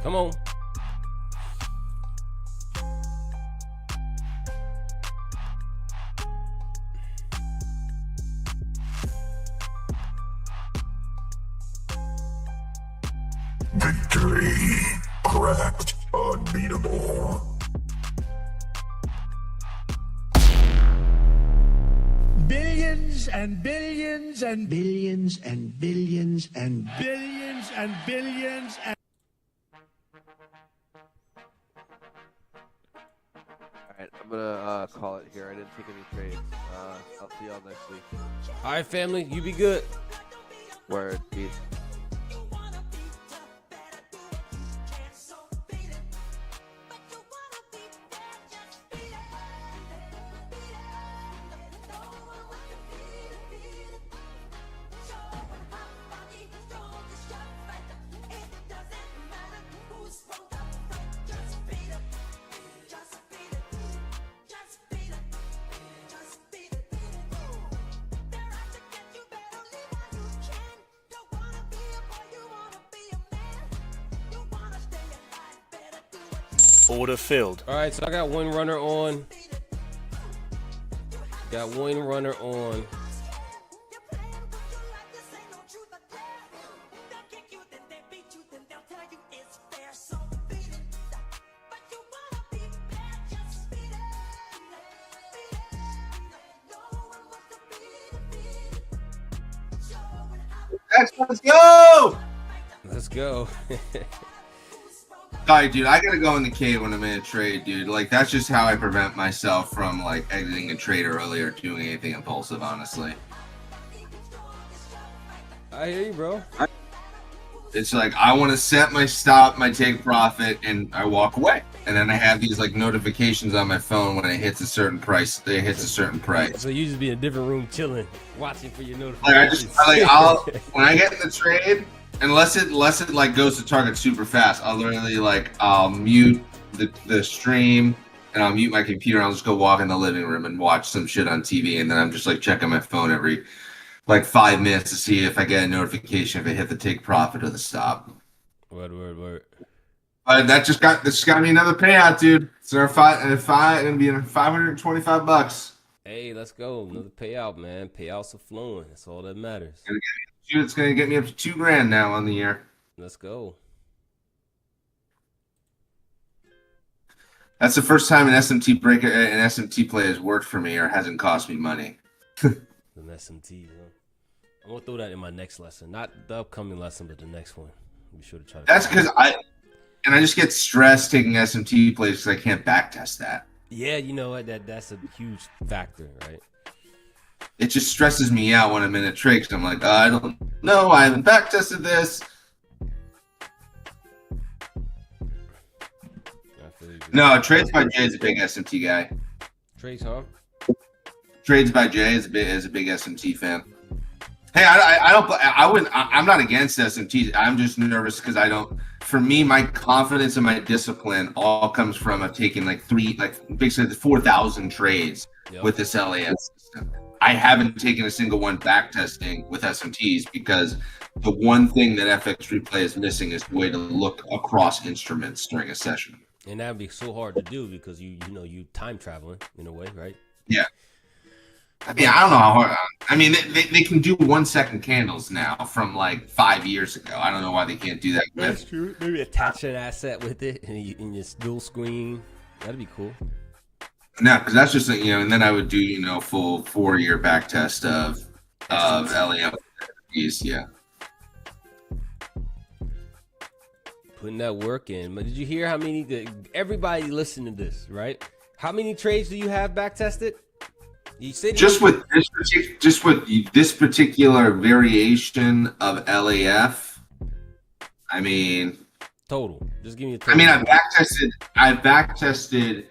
Come on. Victory. Cracked. Unbeatable. Billions and billions and billions and billions and billions and billions and Alright, I'm gonna call it here. I didn't take any trades. I'll see y'all next week. All right, family, you be good. Word, peace. Order filled. All right, so I got one runner on. Got one runner on. They'll kick you, then they beat you, then they'll tell you it's fair. So X, let's go! Let's go. Sorry, dude. I gotta go in the cave when I'm in a trade, dude. Like that's just how I prevent myself from like exiting a trade early or doing anything impulsive. Honestly, I hear you, bro. it's like I want to set my stop, my take profit, and I walk away. And then I have these like notifications on my phone when it hits a certain price. It hits a certain price. So you just be in a different room chilling, watching for your Like notifications. I'll when I get in the trade, unless it like goes to target super fast, I'll mute the stream and I'll mute my computer. And I'll just go walk in the living room and watch some shit on TV, and then I'm just like checking my phone every like 5 minutes to see if I get a notification if I hit the take profit or the stop. Word. But this got me another payout, dude. So it'll be $525. Hey, let's go. Another payout, man. Payouts are flowing. That's all that matters. It's gonna get me up to $2,000 now on the year. Let's go. That's the first time an SMT play has worked for me or hasn't cost me money. The SMT, huh? I'm gonna throw that in my next lesson. Not the upcoming lesson, but the next one. Be sure to try to. That's because I just get stressed taking SMT plays because I can't backtest that. Yeah, you know what? That's a huge factor, right? It just stresses me out when I'm in a trade because I'm like, I don't know, I haven't backtested this. No, Trades by Jay is a big SMT guy. Trades, huh? Trades by Jay is a big SMT fan. Hey, I'm not against SMTs. I'm just nervous because I don't. For me, my confidence and my discipline all comes from taking basically 4,000 trades with this LAS system. I haven't taken a single one backtesting with SMTs because the one thing that FX Replay is missing is the way to look across instruments during a session. And that would be so hard to do because you time traveling in a way, right? Yeah. I mean, I don't know how hard. I mean, they can do 1 second candles now from like 5 years ago. I don't know why they can't do that. That's true. Maybe attach an asset with it in your dual screen. That'd be cool. No, because that's just and then I would do full 4-year back test of LAM. Yeah. Putting that work in. But did you hear how many? Everybody listening to this, right? How many trades do you have back tested? You said just with this particular variation of LAF. I mean, total. Just give me a total. I mean, I've back tested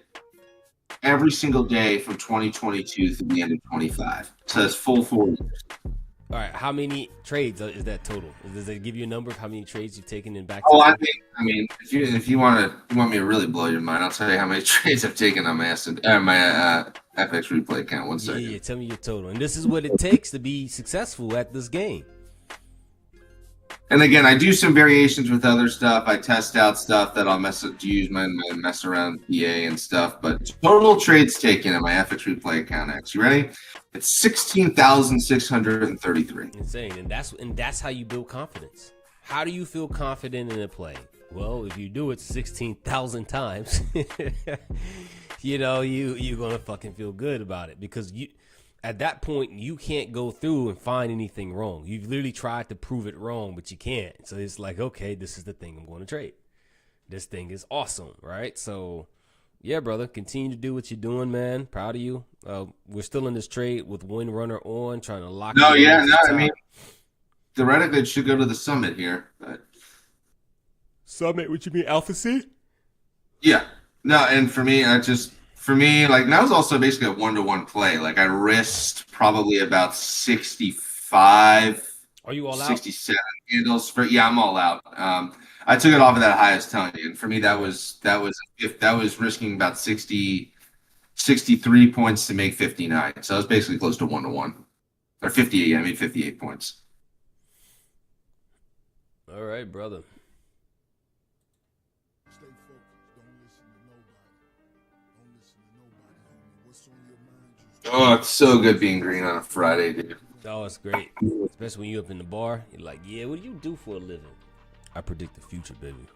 every single day from 2022 through the end of 25. So that's full 4 years. All right, how many trades is that total? Does it give you a number of how many trades you've taken in back? Oh, I mean, if you want me to really blow your mind, I'll tell you how many trades I've taken on my FX Replay account. 1 second. Yeah, tell me your total. And this is what it takes to be successful at this game. And again, I do some variations with other stuff. I test out stuff that I'll use my mess around PA and stuff. But total trades taken in my FX Replay account. X, you ready? It's 16,633. Insane, and that's how you build confidence. How do you feel confident in a play? Well, if you do it 16,000 times, you're gonna fucking feel good about it because at that point you can't go through and find anything wrong. You've literally tried to prove it wrong, but you can't. So it's like, okay, this is the thing I'm going to trade. This thing is awesome, right? So. Yeah, brother. Continue to do what you're doing, man. Proud of you. We're still in this trade with one runner on, trying to lock. I mean, theoretically, it should go to the summit here. But... Summit? What you mean, Alpha C? Yeah. No, and for me, like that was also basically a 1-to-1 play. Like I risked probably about 65. Are you all 67 handles for? Yeah, I'm all out. I took it off of that highest telling you, and for me that was risking about 63 points to make 59. So I was basically close to 1-to-1 or 58. I made 58 points. All right, brother. Stay focused. Don't listen to nobody. What's on your mind? Oh, it's so good being green on a Friday, dude. Oh, it's great. Especially when you're up in the bar. You're like, yeah, what do you do for a living? I predict the future, baby.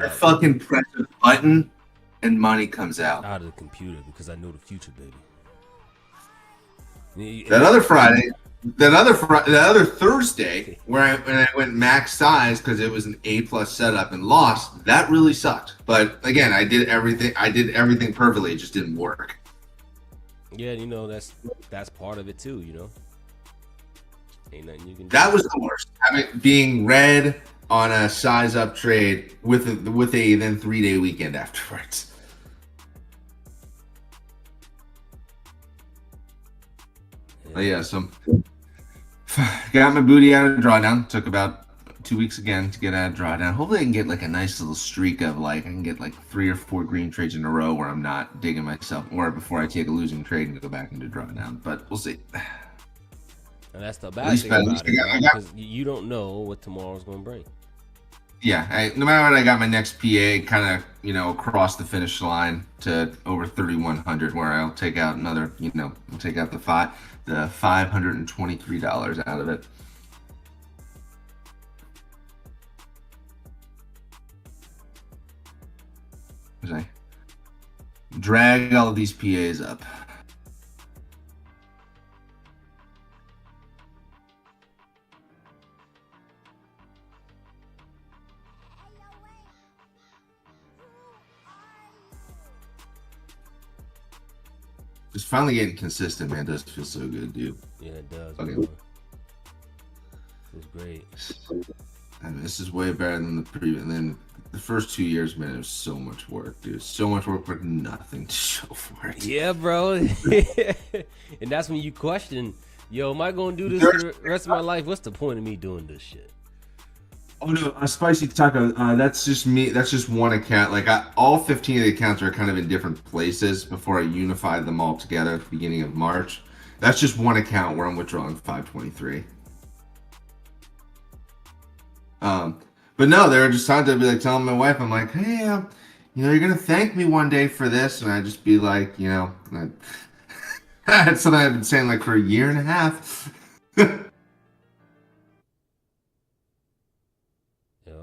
I fucking press a button and money comes out. Out of the computer because I know the future, baby. That other Friday, the other Thursday when I went max size because it was an A+ setup and lost, that really sucked. But again, I did everything perfectly. It just didn't work. Yeah, you know that's part of it too. You know, ain't nothing you can do. That was the worst. Being red on a size up trade with a then 3-day weekend afterwards. But yeah, so got my booty out of drawdown. Took about 2 weeks again to get out of drawdown. Hopefully I can get like a nice little streak of like I can get like 3 or 4 green trades in a row where I'm not digging myself or before I take a losing trade and go back into drawdown. But we'll see. And that's the bad thing about it, right? Because you don't know what tomorrow's going to bring. Yeah, no matter what, I got my next PA kind of, across the finish line to over 3,100, where I'll take out another, I'll take out the $523 out of it. As I drag all of these PAs up. Just finally getting consistent, man. Does feel so good, dude. Yeah, it does. Okay. Feels great. I mean, this is way better than the previous. And then the first 2 years, man, it was so much work, dude. So much work, but nothing to show for it. Yeah, bro. And that's when you question, yo, am I going to do this for the rest of my life? What's the point of me doing this shit? Oh no, a spicy taco. That's just me. That's just one account. Like all 15 of the accounts are kind of in different places before I unified them all together at the beginning of March. That's just one account where I'm withdrawing 523. But no, there are just times I'd be like telling my wife, I'm like, hey, you're gonna thank me one day for this, and I'd just be like, that's something I've been saying like for a year and a half.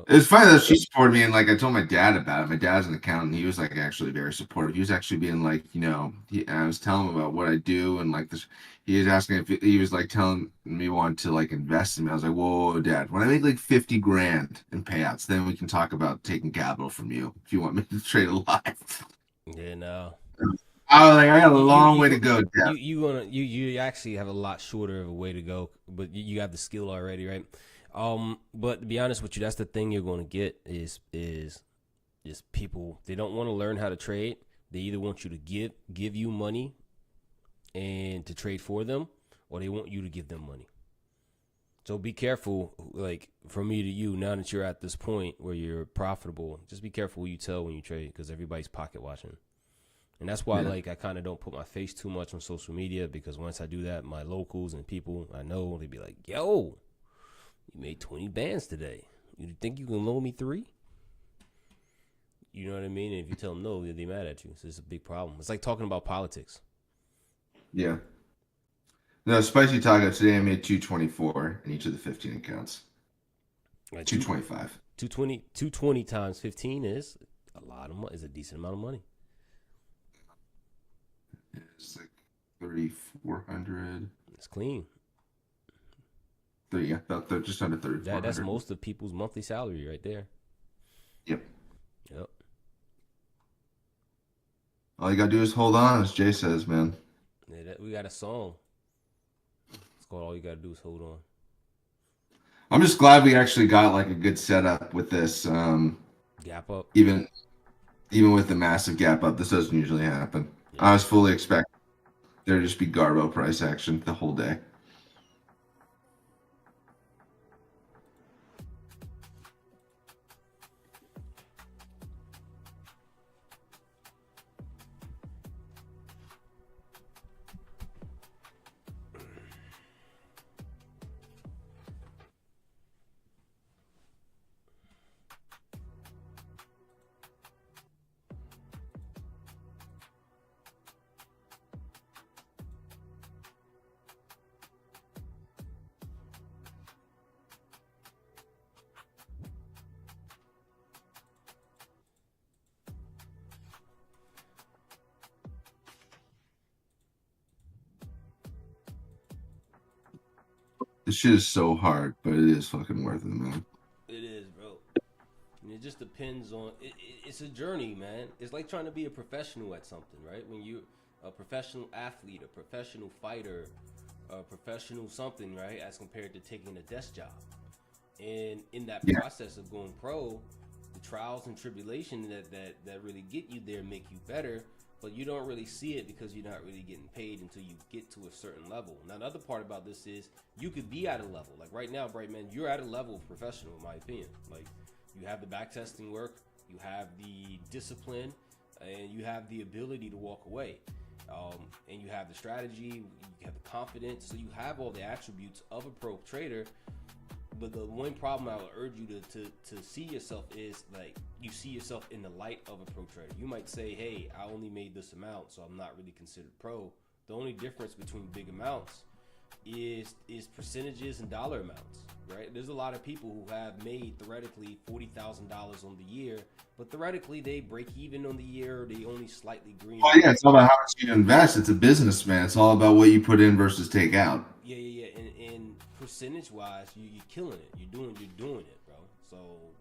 It's funny that she supported me, and like I told my dad about it. My dad's an accountant. He was like actually very supportive. He was actually being like, I was telling him about what I do, and like this, he was asking if he was like telling me want to like invest in me. I was like, whoa, Dad, when I make like 50 grand in payouts, then we can talk about taking capital from you if you want me to trade alive. Yeah, no. I was like, I got a long way to go, Dad. You actually have a lot shorter of a way to go, but you have the skill already, right? But to be honest with you, that's the thing you're going to get is people, they don't want to learn how to trade. They either want you to give you money and to trade for them, or they want you to give them money. So be careful, like from me to you, now that you're at this point where you're profitable, just be careful who you tell when you trade, because everybody's pocket watching. And that's why, like, I kind of don't put my face too much on social media, because once I do that, my locals and people I know, they be like, yo, you made 20 bands today. You think you can loan me 3? You know what I mean? And if you tell them no, they're mad at you. So it's a big problem. It's like talking about politics. Yeah. No, spicy taco today I made 224 in each of the 15 accounts. Like 225. 220 times 15 is a lot of money. Is a decent amount of money. It's like 3,400. It's clean. Yeah, about just under 3,400. That's most of people's monthly salary right there. Yep. Yep. All you gotta do is hold on, as Jay says, man. Yeah, we got a song. It's called "All You Gotta Do Is Hold On." I'm just glad we actually got like a good setup with this. Gap up. Even with the massive gap up, this doesn't usually happen. Yeah. I was fully expecting there to just be Garbo price action the whole day. This shit is so hard, but it is fucking worth it, man. It is, bro. And it just depends on. It's a journey, man. It's like trying to be a professional at something, right? When you're a professional athlete, a professional fighter, a professional something, right? As compared to taking a desk job. And in that process of going pro, the trials and tribulation that really get you there make you better, but you don't really see it because you're not really getting paid until you get to a certain level. Now, the other part about this is you could be at a level. Like right now, Brightman, you're at a level of professional, in my opinion. Like you have the backtesting work, you have the discipline, and you have the ability to walk away. And you have the strategy, you have the confidence, so you have all the attributes of a pro trader. But the one problem I would urge you to see yourself is like you see yourself in the light of a pro trader. You might say, hey, I only made this amount, so I'm not really considered pro. The only difference between big amounts is percentages and dollar amounts, right? There's a lot of people who have made theoretically $40,000 on the year, but theoretically they break even on the year. They only slightly green. Well, yeah, it's all about how much you invest. It's a business, man. It's all about what you put in versus take out. Yeah. And percentage wise, you're killing it. You're doing it, bro. So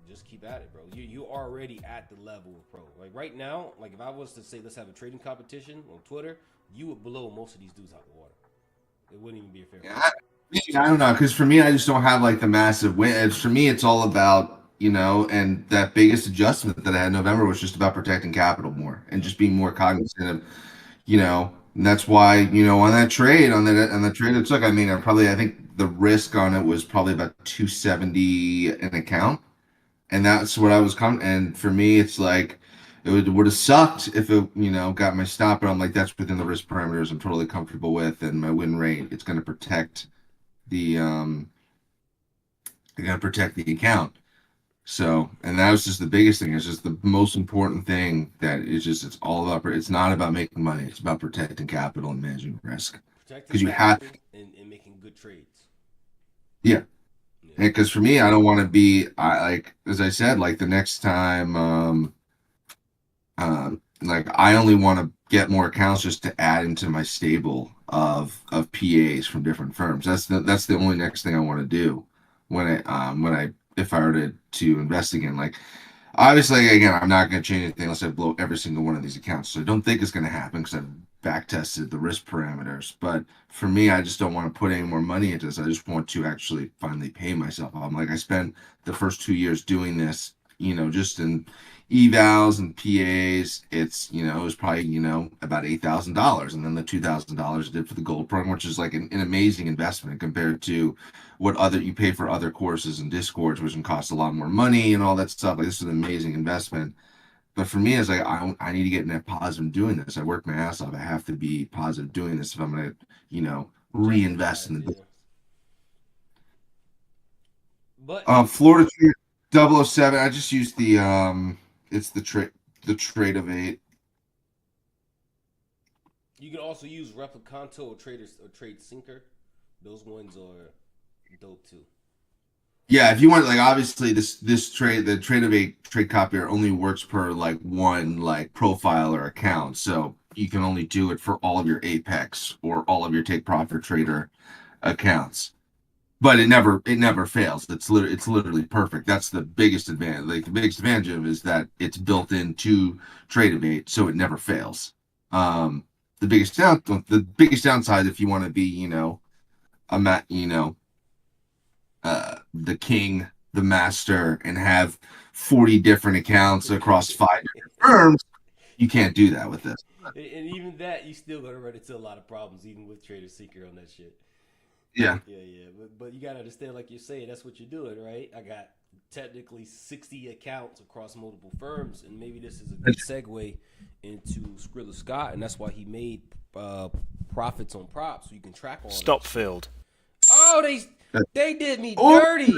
just keep at it, bro. You're already at the level of pro. Like right now, like if I was to say let's have a trading competition on Twitter, you would blow most of these dudes out the water. It wouldn't even be a fair fight. I don't know, because for me, I just don't have like the massive win. For me, it's all about, and that biggest adjustment that I had in November was just about protecting capital more and just being more cognizant of, and that's why, on that trade, on the trade it took, I think the risk on it was probably about 270 an account. And that's what I was and for me, it's like, would have sucked if it, got my stop, but I'm like, that's within the risk parameters I'm totally comfortable with, and my win rate, it's going to protect the they're going to protect the account. So, and that was just the biggest thing. It's just the most important thing that it's all about. It's not about making money. It's about protecting capital and managing risk. Because you have and making good trades. Yeah. Because for me, I don't want to be as I said, like the next time, like I only want to get more accounts just to add into my stable of PAs from different firms. That's the only next thing I want to do when I if I were to invest again. Like obviously, again, I'm not going to change anything unless I blow every single one of these accounts. So I don't think it's going to happen because I've back tested the risk parameters. But for me, I just don't want to put any more money into this. I just want to actually finally pay myself. I'm like, I spent the first 2 years doing this, just in evals and PAs. It's, it was probably, about $8,000. And then the $2,000 I did for the gold program, which is like an amazing investment compared to what you pay for other courses and Discords, which can cost a lot more money and all that stuff. Like this is an amazing investment. But for me, it's like I need to get net positive doing this. I work my ass off. I have to be positive doing this if I'm going to, reinvest in the business. But Florida 007. I just used the it's the trade of 8. You can also use Replicanto or Trade Sinker. Those ones are dope too. Yeah, if you want, like, obviously this trade, the trade of 8 trade copier only works per like one like profile or account, so you can only do it for all of your Apex or all of your Take Profit Trader accounts. But it never fails. It's literally perfect. That's the biggest advantage. Like the biggest advantage of it is that it's built into Trade of 8, so it never fails. The biggest downside, if you want to be, the king, the master, and have 40 different accounts across 5 different firms, you can't do that with this. And even that, you still gonna run into a lot of problems, even with Trader Seeker on that shit. Yeah. But you gotta understand, like you're saying, that's what you're doing, right? I got technically 60 accounts across multiple firms, and maybe this is a good segue into Skrilla Scott, and that's why he made profits on props, so you can track all. Stop filled. Oh, they did me dirty,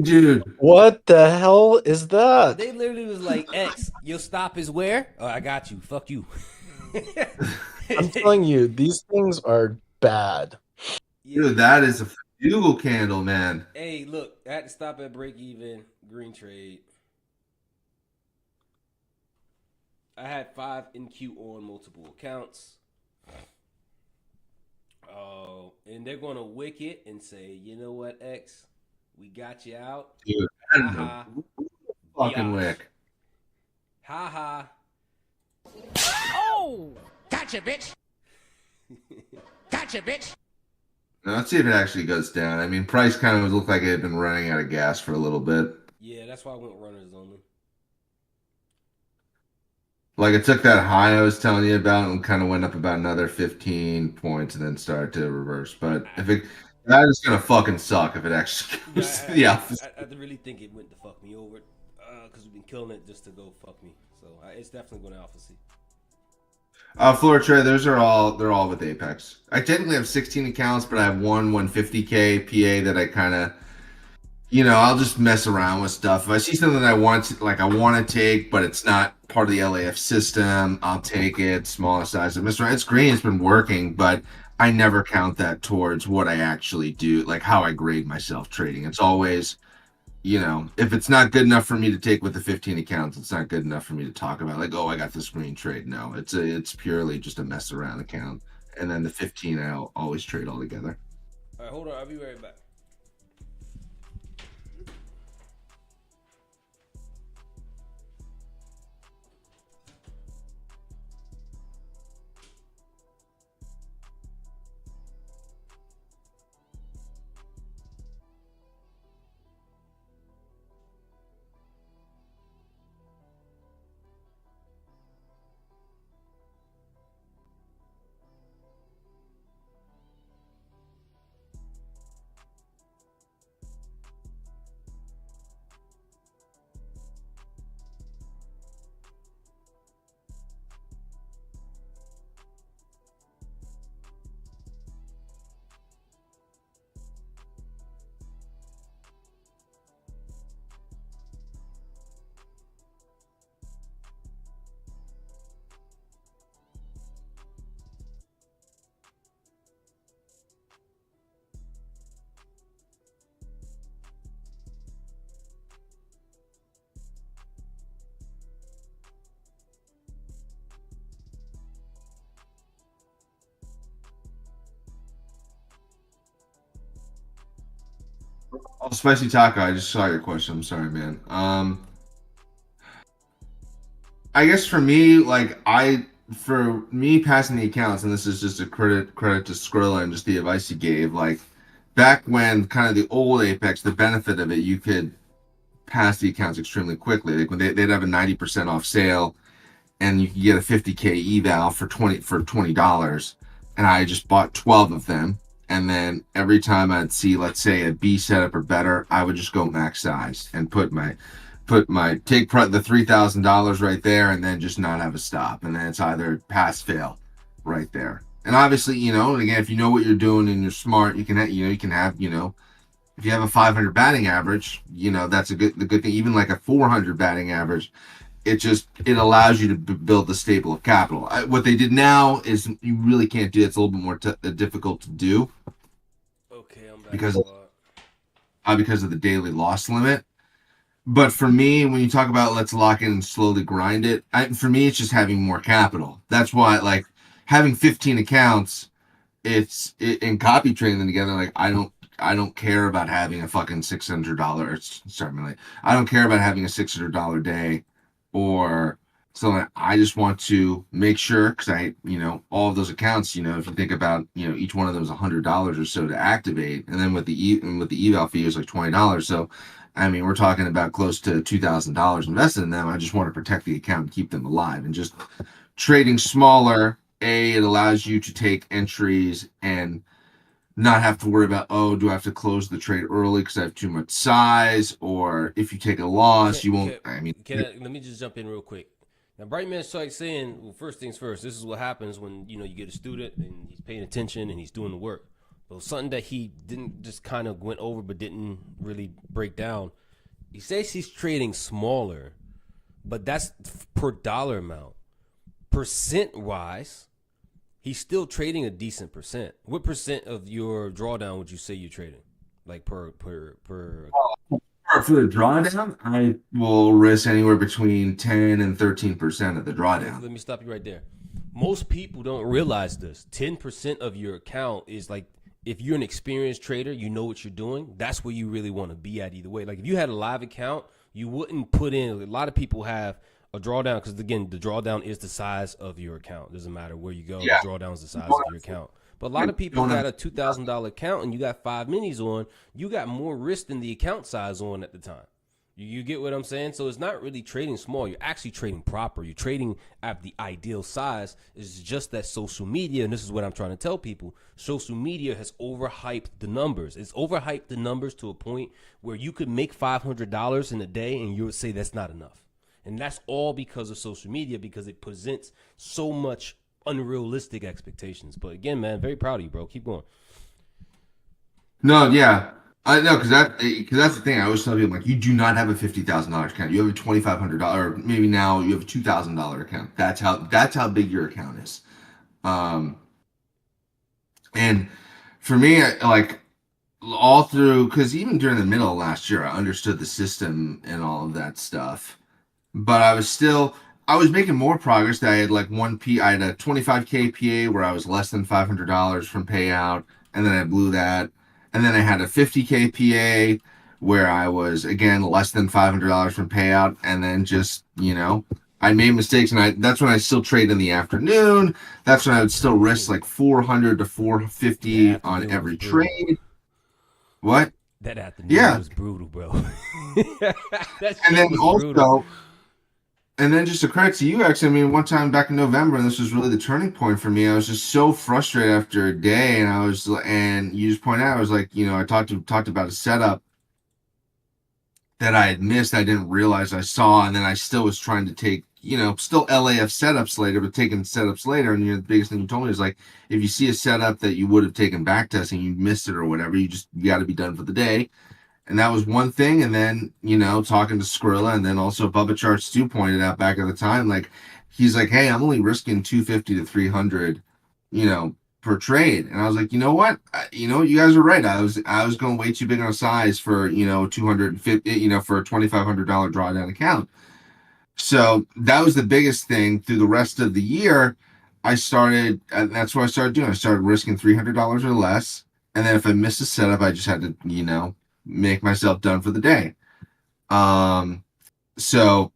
dude. What the hell is that? They literally was like, X, your stop is where? Oh, I got you. Fuck you. I'm telling you, these things are bad. Dude, that is a bugle candle, man. Hey, look, I had to stop at break even, green trade. I had 5 in queue on multiple accounts. Oh, and they're gonna wick it and say, you know what, X, we got you out. Dude, Ha ha. fucking Biatch. wick. Ha ha. Oh! Gotcha, bitch! Gotcha, bitch! Now, let's see if it actually goes down. I mean, price kind of looked like it had been running out of gas for a little bit. Yeah, that's why I went runners only. Like it took that high I was telling you about and kind of went up about another 15 points and then started to reverse. But if it that is gonna fucking suck if it actually goes to the opposite. I really think it went to fuck me over because we've been killing it just to go fuck me. So it's definitely going to alpha C. Floor Tray, they're all with Apex. I technically have 16 accounts, but I have one 150K PA that I kind of, I'll just mess around with stuff. If I see something that I want to take, but it's not part of the LAF system, I'll take it. Smaller size. It's green. It's been working, but I never count that towards what I actually do, like how I grade myself trading. It's always, if it's not good enough for me to take with the 15 accounts, it's not good enough for me to talk about. Like, oh, I got this green trade. No, it's purely just a mess around account. And then the 15, I'll always trade all together. All right, hold on. I'll be right back. Oh, Spicy Taco, I just saw your question. I'm sorry, man. I guess for me, for me passing the accounts, and this is just a credit to Skrilla and just the advice he gave. Like back when kind of the old Apex, the benefit of it, you could pass the accounts extremely quickly. Like when they'd have a 90% off sale, and you could get a 50K eval for $20, and I just bought 12 of them. And then every time I'd see, let's say, a B setup or better, I would just go max size and take the $3,000 right there, and then just not have a stop, and then it's either pass fail, right there. And obviously, and again, if you know what you're doing and you're smart, you can have, if you have a 500 batting average, that's the good thing. Even like a 400 batting average, it allows you to build the stable of capital. What they did now is you really can't do it. It's a little bit more difficult to do. Okay, I'm back. Because of the daily loss limit. But for me, when you talk about let's lock in and slowly grind it, for me, it's just having more capital. That's why, like, having 15 accounts, in copy trading them together. Like, I don't care about having a fucking $600. Sorry, I don't care about having a $600 day, or so. I just want to make sure, because all of those accounts, if you think about, each one of them is $100 or so to activate, and then with the eval fee is like $20. So I mean, we're talking about close to $2,000 invested in them. I just want to protect the account and keep them alive. And just trading smaller, it allows you to take entries and not have to worry about, oh, do I have to close the trade early because I have too much size? Or if you take a loss, you won't. Let me just jump in real quick. Now, Brightman started saying, well, first things first, this is what happens when, you get a student and he's paying attention and he's doing the work. So something that he didn't just kind of went over but didn't really break down. He says he's trading smaller, but that's per dollar amount. Percent-wise, he's still trading a decent percent. What percent of your drawdown would you say you're trading? Like per For the drawdown, I will risk anywhere between 10 and 13% of the drawdown. Let me stop you right there. Most people don't realize this. 10% of your account is like, if you're an experienced trader, you know what you're doing. That's where you really want to be at either way. Like if you had a live account, you wouldn't put in, a lot of people have a drawdown because, again, the drawdown is the size of your account. Doesn't matter where you go. Yeah. The drawdown is the size of your account. But a lot of people got a $2,000 account and you got 5 minis on. You got more risk than the account size on at the time. You get what I'm saying? So it's not really trading small. You're actually trading proper. You're trading at the ideal size. It's just that social media, and this is what I'm trying to tell people, social media has overhyped the numbers. It's overhyped the numbers to a point where you could make $500 in a day and you would say that's not enough. And that's all because of social media, because it presents so much unrealistic expectations. But again, man, very proud of you, bro. Keep going. No, yeah. I know, because that's the thing. I always tell people, like, you do not have a $50,000 account. You have a $2,500, or maybe now you have a $2,000 account. That's how big your account is. And for me, like all through, because even during the middle of last year, I understood the system and all of that stuff. But I was making more progress. I had like I had a 25K PA where I was less than $500 from payout, and then I blew that. And then I had a 50K PA where I was, again, less than $500 from payout. And then just, I made mistakes. And that's when I still trade in the afternoon. That's when I would still risk like 400 to 450 on every trade. What? That afternoon was brutal, bro. And then also, brutal. And then just a credit to you, X. I mean, one time back in November, and this was really the turning point for me. I was just so frustrated after a day, and you just point out, I was like, I talked about a setup that I had missed. I didn't realize I saw, and then I still was trying to take, still LAF setups later, but taking setups later. And the biggest thing you told me is like, if you see a setup that you would have taken backtesting, you missed it or whatever, you got to be done for the day. And that was one thing. And then, talking to Skrilla, and then also Bubba Charts 2 pointed out back at the time, like, he's like, hey, I'm only risking 250 to 300, per trade. And I was like, you know what? You guys are right. I was going way too big on a size for, 250, for a $2,500 drawdown account. So that was the biggest thing. Through the rest of the year, that's what I started doing. I started risking $300 or less. And then if I missed a setup, I just had to, make myself done for the day. So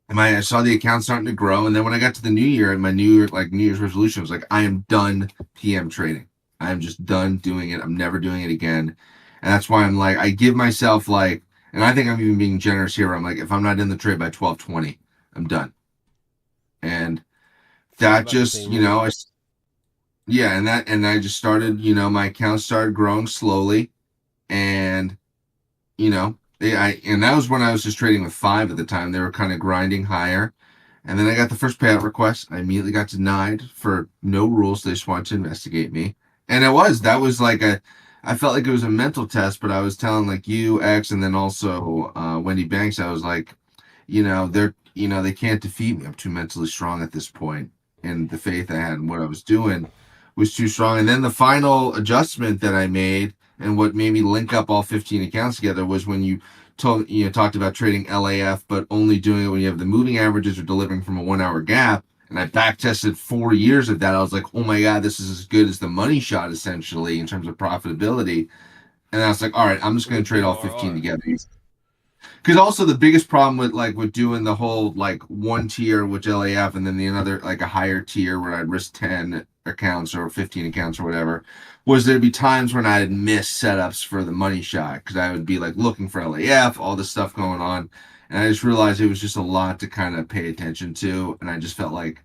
I saw the account starting to grow, and then when I got to the new year, my New Year's resolution was like, I am done PM trading. I am just done doing it. I'm never doing it again. And that's why I'm like, I give myself like, and I think I'm even being generous here. I'm like, if I'm not in the trade by 12:20, I'm done. And that just, and I just started, my account started growing slowly. And and that was when I was just trading with 5 at the time. They were kind of grinding higher, and then I got the first payout request. I immediately got denied for no rules. They just wanted to investigate me, and that was like I felt like it was a mental test. But I was telling like you, X, and then also Wendy Banks, I was like, they can't defeat me. I'm too mentally strong at this point, and the faith I had in what I was doing was too strong. And then the final adjustment that I made, and what made me link up all 15 accounts together, was when you talked about trading LAF, but only doing it when you have the moving averages or delivering from a 1-hour gap. And I back tested 4 years of that. I was like, oh my God, this is as good as the money shot, essentially, in terms of profitability. And I was like, all right, I'm just going to trade all 15 together. Because also the biggest problem with doing the whole like one tier, which LAF, and then the another like a higher tier where I'd risk 10 accounts or 15 accounts or whatever, was there'd be times when I'd miss setups for the money shot because I would be like looking for LAF, all this stuff going on, and I just realized it was just a lot to kind of pay attention to, and I just felt like,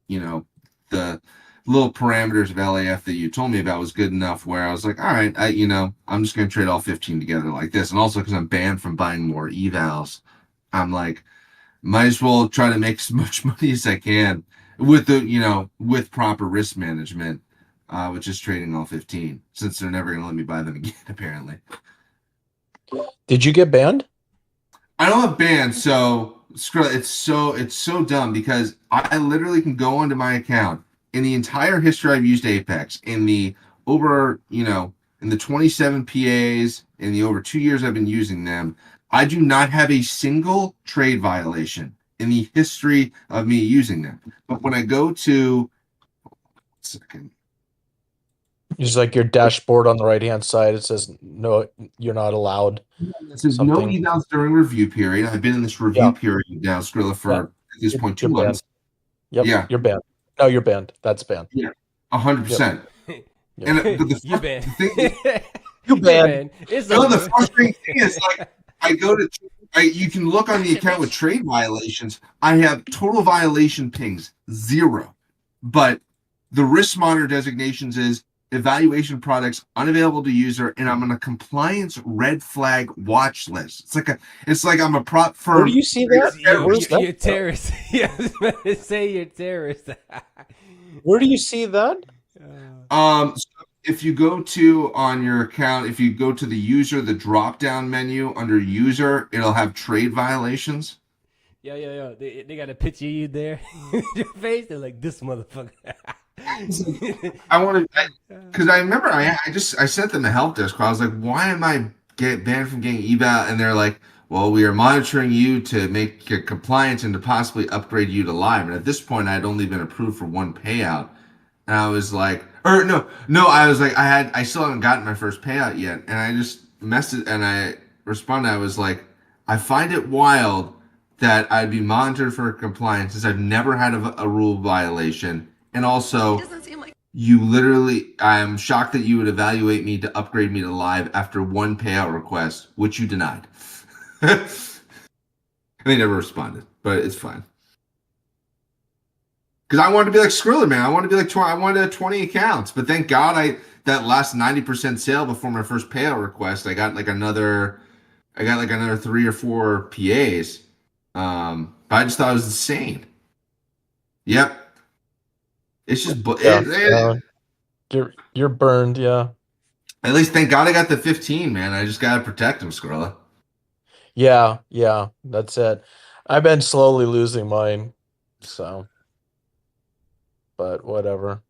the little parameters of LAF that you told me about was good enough where I was like, all right, I'm just going to trade all 15 together like this. And also because I'm banned from buying more evals, I'm like, might as well try to make as much money as I can with with proper risk management, which is trading all 15, since they're never going to let me buy them again, apparently. Did you get banned? I don't have banned, so it's so dumb because I literally can go onto my account. In the entire history I've used Apex, in the 27 PAs, in the over 2 years I've been using them, I do not have a single trade violation in the history of me using them. But when I go to, second, Just like your dashboard on the right hand side, it says no, you're not allowed. it says no evals during review period. I've been in this review period now, Skrilla, for at this point 2 months. Yep. Yeah. You're banned. No, you're banned. That's banned. Yeah. 100%. And You banned. You banned. It's no, the over. frustrating thing is, like, I go to, you can look on the account with trade violations. I have total violation pings 0, but the risk monitor designations is evaluation products unavailable to user, and I'm on a compliance red flag watch list. It's like I'm a prop firm. Where do you see that? You're a terrorist. Yeah, I was about to say you're a terrorist. Where do you see that? So if you go to on your account, if you go to the user, the drop down menu under user, it'll have trade violations. Yeah. They got a picture of you there. Your face. They're like, this motherfucker. I want to, because I remember I sent them a help desk call. I was like, why am I banned from getting eval? And they're like, well, we are monitoring you to make your compliance and to possibly upgrade you to live. And at this point, I had only been approved for 1 payout. And I was like, I was like, I still haven't gotten my first payout yet. And I just messaged and I responded. I was like, I find it wild that I'd be monitored for compliance since I've never had a rule violation. And also, you literally, I'm shocked that you would evaluate me to upgrade me to live after 1 payout request, which you denied. And they never responded, but it's fine. Because I wanted to be like Skrilla, man. I wanted to be like I wanted 20 accounts, but thank God that last 90% sale before my first payout request, I got like another 3 or 4 PAs. But I just thought it was insane. Yep. It's just you're burned, yeah. At least thank God I got the 15, man. I just gotta protect him, Skrilla. Yeah, that's it. I've been slowly losing mine, so. But whatever.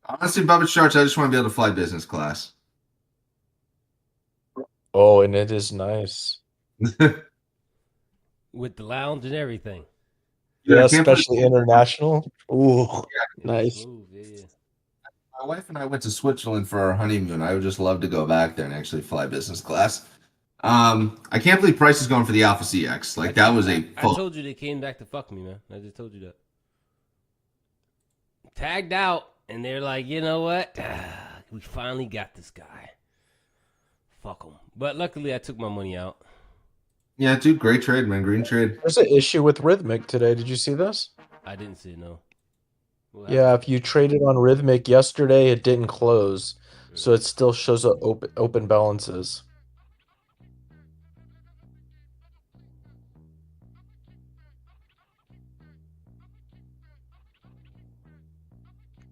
Honestly, Bubba Sharks, I just want to be able to fly business class. Oh, and it is nice. With the lounge and everything. Yeah, especially international. Ooh, nice. Ooh, yeah. My wife and I went to Switzerland for our honeymoon. I would just love to go back there and actually fly business class. I can't believe Price is going for the Alpha CX. Like, that was a... I told you they came back to fuck me, man. I just told you that. Tagged out, and they're like, you know what? We finally got this guy. Fuck him. But luckily, I took my money out. Yeah, dude, great trade, man. Green trade. There's an issue with Rhythmic today. Did you see this? I didn't see it, no. Yeah, if you traded on Rhythmic yesterday, it didn't close. So it still shows up open balances.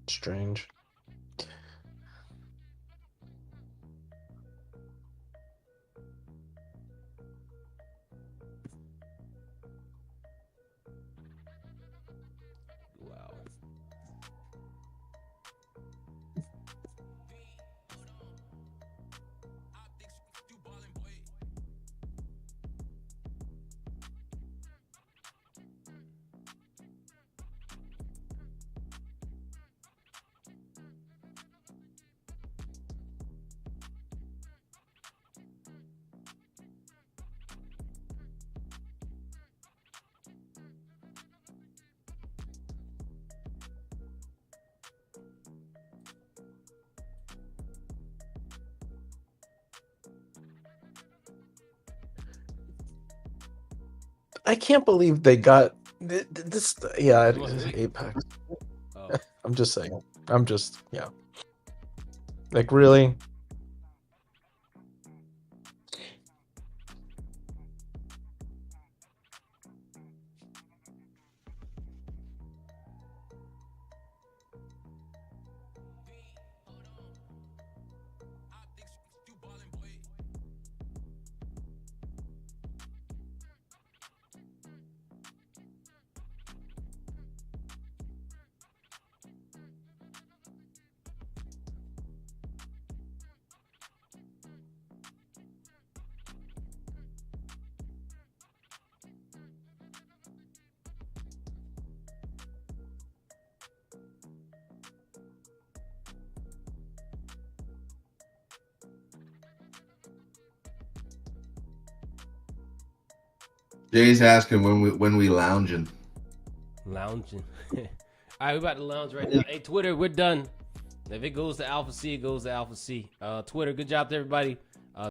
Strange. Wow. I can't believe they got this. Yeah, it is Apex. Oh. I'm just saying. Yeah. Like, really? Jay's asking when we lounging. Lounging. All right, we about to lounge right now. Hey, Twitter, we're done. If it goes to Alpha C, it goes to Alpha C. Twitter, good job to everybody.